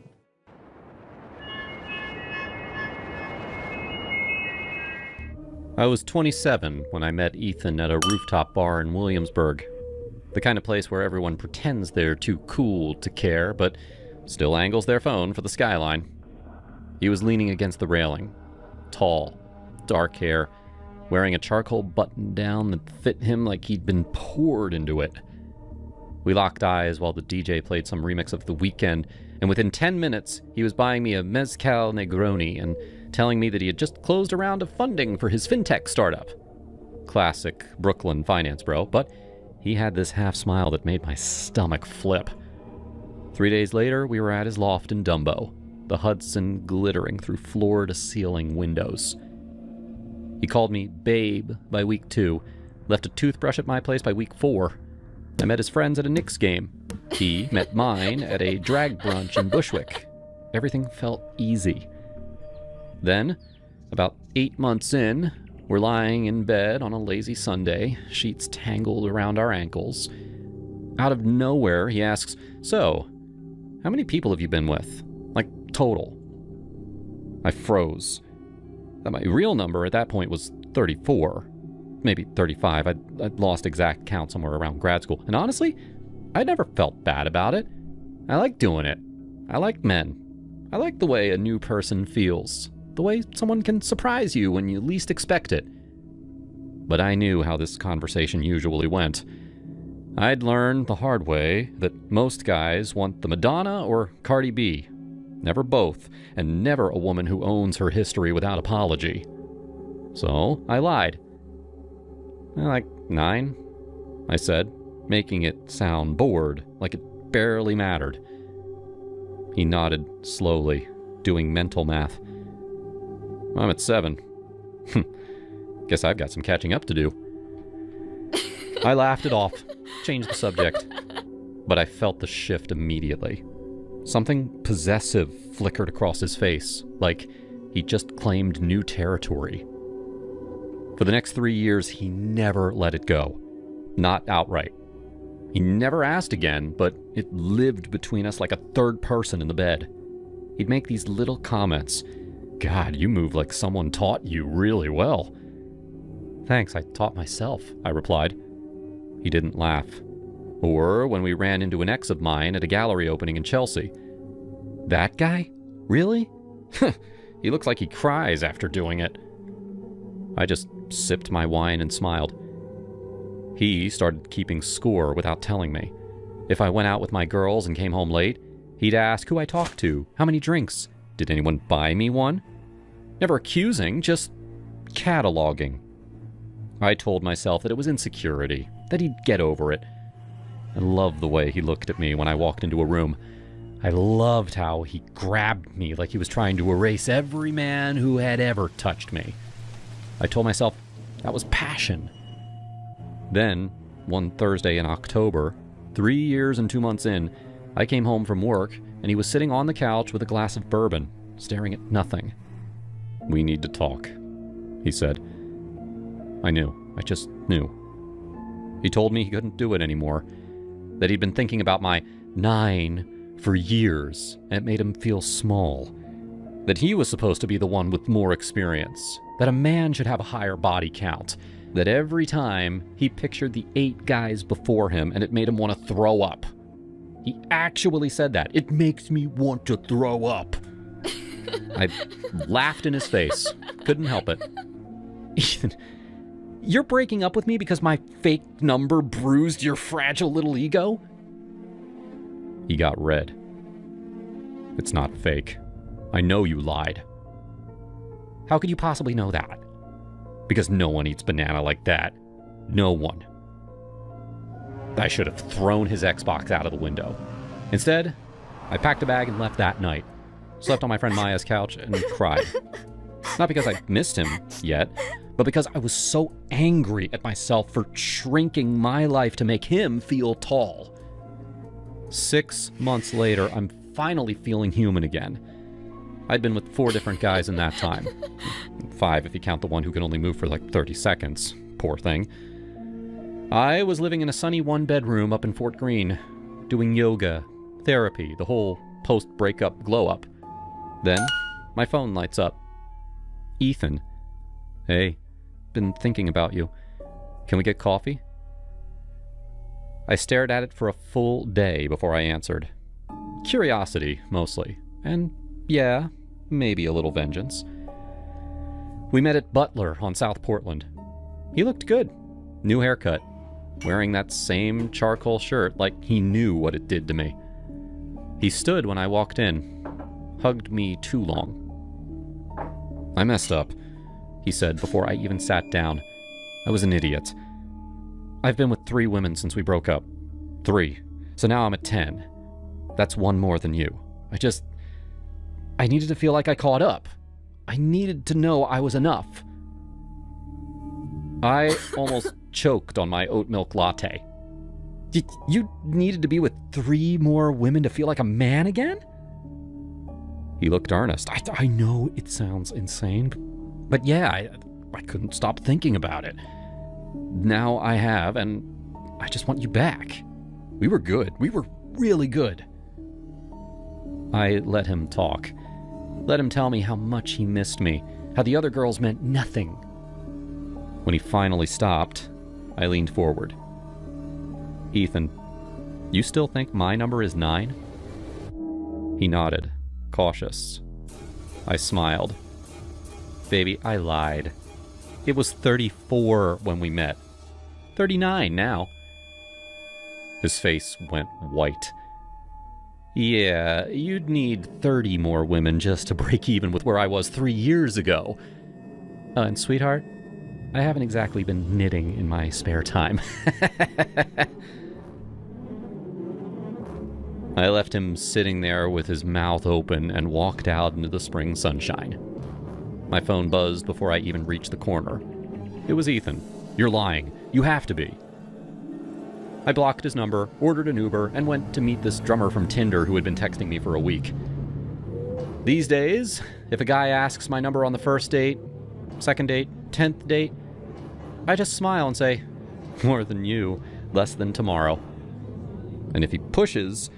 I was 27 when I met Ethan at a rooftop bar in Williamsburg. The kind of place where everyone pretends they're too cool to care, but still angles their phone for the skyline. He was leaning against the railing. Tall, dark hair, wearing a charcoal button-down that fit him like he'd been poured into it. We locked eyes while the DJ played some remix of The Weeknd, and within 10 minutes, he was buying me a Mezcal Negroni and telling me that he had just closed a round of funding for his fintech startup. Classic Brooklyn finance bro, but he had this half smile that made my stomach flip. 3 days later, we were at his loft in Dumbo, the Hudson glittering through floor-to-ceiling windows. He called me babe by week 2, left a toothbrush at my place by week 4. I met his friends at a Knicks game. He met mine at a drag brunch in Bushwick. Everything felt easy. Then, about 8 months in, we're lying in bed on a lazy Sunday, sheets tangled around our ankles. Out of nowhere, he asks, "So, how many people have you been with? Like, total?" I froze. My real number at that point was 34. Maybe 35. I'd lost exact count somewhere around grad school. And honestly, I never felt bad about it. I like doing it. I like men. I like the way a new person feels. The way someone can surprise you when you least expect it. but I knew how this conversation usually went. I'd learned the hard way that most guys want the Madonna or Cardi B. Never both, and never a woman who owns her history without apology. So I lied. Like 9, I said, making it sound bored, like it barely mattered. He nodded slowly, doing mental math. I'm at 7. Guess I've got some catching up to do. I laughed it off, changed the subject, but I felt the shift immediately. Something possessive flickered across his face, like he just claimed new territory. For the next 3 years, he never let it go. Not outright. He never asked again, but it lived between us like a third person in the bed. He'd make these little comments. God, you move like someone taught you really well. Thanks, I taught myself, I replied. He didn't laugh. Or when we ran into an ex of mine at a gallery opening in Chelsea. That guy? Really? He looks like he cries after doing it. I just sipped my wine and smiled. He started keeping score without telling me. If I went out with my girls and came home late, he'd ask who I talked to, how many drinks, did anyone buy me one? Never accusing, just cataloging. I told myself that it was insecurity, that he'd get over it. I loved the way he looked at me when I walked into a room. I loved how he grabbed me like he was trying to erase every man who had ever touched me. I told myself that was passion. Then, one Thursday in October, 3 years and 2 months in, I came home from work and he was sitting on the couch with a glass of bourbon, staring at nothing. We need to talk, he said. I knew. I just knew. He told me he couldn't do it anymore, that he'd been thinking about my 9 for years, and it made him feel small, that he was supposed to be the one with more experience, that a man should have a higher body count, that every time he pictured the 8 guys before him and it made him want to throw up. He actually said that. It makes me want to throw up. I laughed in his face. Couldn't help it. Ethan, you're breaking up with me because my fake number bruised your fragile little ego? He got red. It's not fake. I know you lied. How could you possibly know that? Because no one eats banana like that. No one. I should have thrown his Xbox out of the window. Instead, I packed a bag and left that night. Slept on my friend Maya's couch and cried. Not because I missed him yet, but because I was so angry at myself for shrinking my life to make him feel tall. 6 months later, I'm finally feeling human again. I'd been with 4 different guys in that time. 5 if you count the one who can only move for like 30 seconds. Poor thing. I was living in a sunny 1-bedroom up in Fort Greene, doing yoga, therapy, the whole post-breakup glow-up. Then, my phone lights up. Ethan. Hey, been thinking about you. Can we get coffee? I stared at it for a full day before I answered. Curiosity, mostly. And, yeah, maybe a little vengeance. We met at Butler on South Portland. He looked good. New haircut. Wearing that same charcoal shirt like he knew what it did to me. He stood when I walked in. Hugged me too long. I messed up, he said before I even sat down. I was an idiot. I've been with 3 women since we broke up. 3. So now I'm at 10. That's 1 more than you. I needed to feel like I caught up. I needed to know I was enough. I almost choked on my oat milk latte. You needed to be with 3 more women to feel like a man again? He looked earnest. I know it sounds insane, but yeah, I couldn't stop thinking about it. Now I have, and I just want you back. We were good. We were really good. I let him talk. Let him tell me how much he missed me, how the other girls meant nothing. When he finally stopped, I leaned forward. Ethan, you still think my number is 9? He nodded, cautious. I smiled. Baby, I lied. It was 34 when we met. 39 now. His face went white. Yeah, you'd need 30 more women just to break even with where I was 3 years ago. And sweetheart, I haven't exactly been knitting in my spare time. I left him sitting there with his mouth open and walked out into the spring sunshine. My phone buzzed before I even reached the corner. It was Ethan. You're lying. You have to be. I blocked his number, ordered an Uber, and went to meet this drummer from Tinder who had been texting me for a week. These days, if a guy asks my number on the first date, second date, 10th date, I just smile and say, more than you, less than tomorrow. And if he pushes,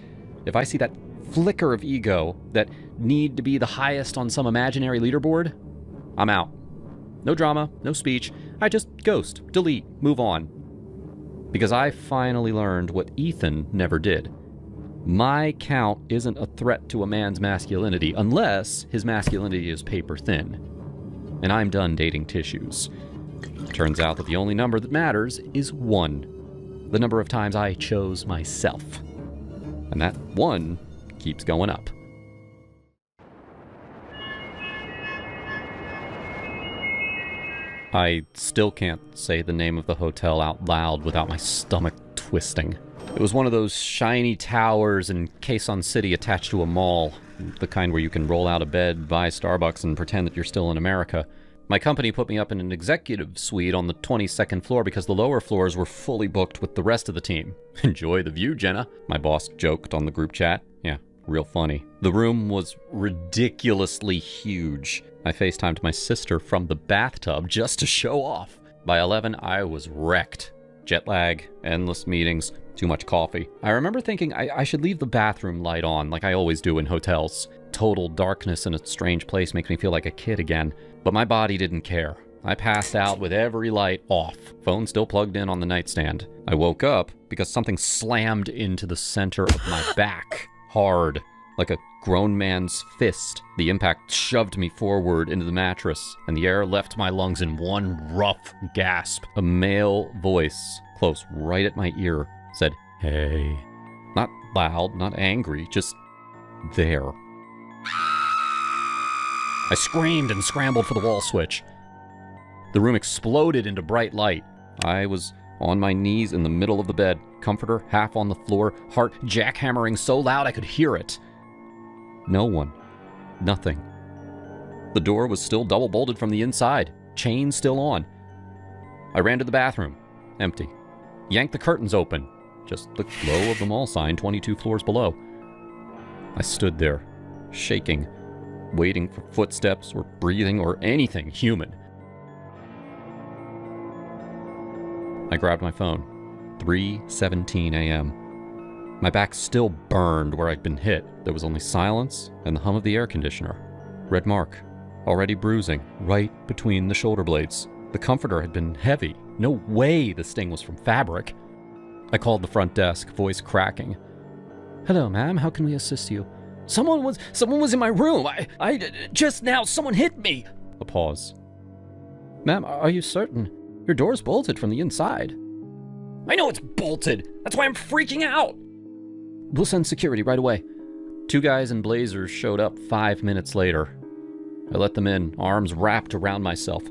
if I see that flicker of ego, that need to be the highest on some imaginary leaderboard, I'm out. No drama, no speech. I just ghost, delete, move on. Because I finally learned what Ethan never did. My count isn't a threat to a man's masculinity unless his masculinity is paper thin. And I'm done dating tissues. Turns out that the only number that matters is 1. The number of times I chose myself. And that 1 keeps going up. I still can't say the name of the hotel out loud without my stomach twisting. It was one of those shiny towers in Quezon City attached to a mall, the kind where you can roll out of bed, buy Starbucks, and pretend that you're still in America. My company put me up in an executive suite on the 22nd floor because the lower floors were fully booked with the rest of the team. Enjoy the view, Jenna, my boss joked on the group chat. Yeah, real funny. The room was ridiculously huge. I FaceTimed my sister from the bathtub just to show off. By 11, I was wrecked. Jet lag, endless meetings, too much coffee. I remember thinking I should leave the bathroom light on like I always do in hotels. Total darkness in a strange place makes me feel like a kid again. But my body didn't care. I passed out with every light off. Phone still plugged in on the nightstand. I woke up because something slammed into the center of my back. Hard. Like a grown man's fist. The impact shoved me forward into the mattress, and the air left my lungs in one rough gasp. A male voice, close right at my ear, said, "Hey." Not loud, not angry, just there. I screamed and scrambled for the wall switch. The room exploded into bright light. I was on my knees in the middle of the bed, comforter half on the floor, heart jackhammering so loud I could hear it. No one. Nothing. The door was still double bolted from the inside, chain still on. I ran to the bathroom. Empty. Yanked the curtains open. Just the glow of the mall sign 22 floors below. I stood there, shaking, waiting for footsteps or breathing or anything human. I grabbed my phone. 3:17 a.m. My back still burned where I'd been hit. There was only silence and the hum of the air conditioner. Red mark, already bruising, right between the shoulder blades. The comforter had been heavy. No way the sting was from fabric. I called the front desk, voice cracking. "Hello, ma'am, how can we assist you?" Someone was in my room. I just now, someone hit me." A pause. "Ma'am, are you certain? Your door's bolted from the inside." "I know it's bolted. That's why I'm freaking out." "We'll send security right away." 2 guys in blazers showed up 5 minutes later. I let them in, arms wrapped around myself.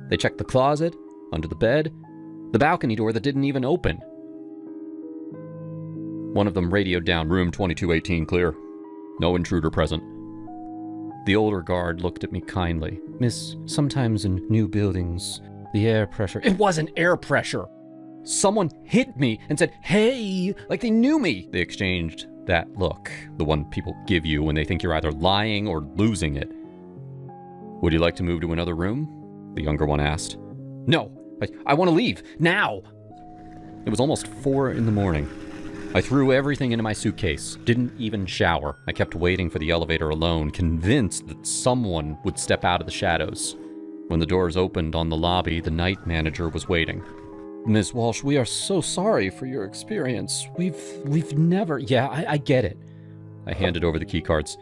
They checked the closet, under the bed, the balcony door that didn't even open. One of them radioed down, "Room 2218 clear. No intruder present." The older guard looked at me kindly. "Miss, sometimes in new buildings, the air pressure..." It wasn't air pressure! Someone hit me and said, "Hey," like they knew me. They exchanged that look, the one people give you when they think you're either lying or losing it. "Would you like to move to another room?" the younger one asked. "No, I want to leave, now!" It was almost 4 in the morning. I threw everything into my suitcase, didn't even shower. I kept waiting for the elevator alone, convinced that someone would step out of the shadows. When the doors opened on the lobby, the night manager was waiting. "Ms. Walsh, we are so sorry for your experience. We've never..." "Yeah, I get it." I handed over the key cards.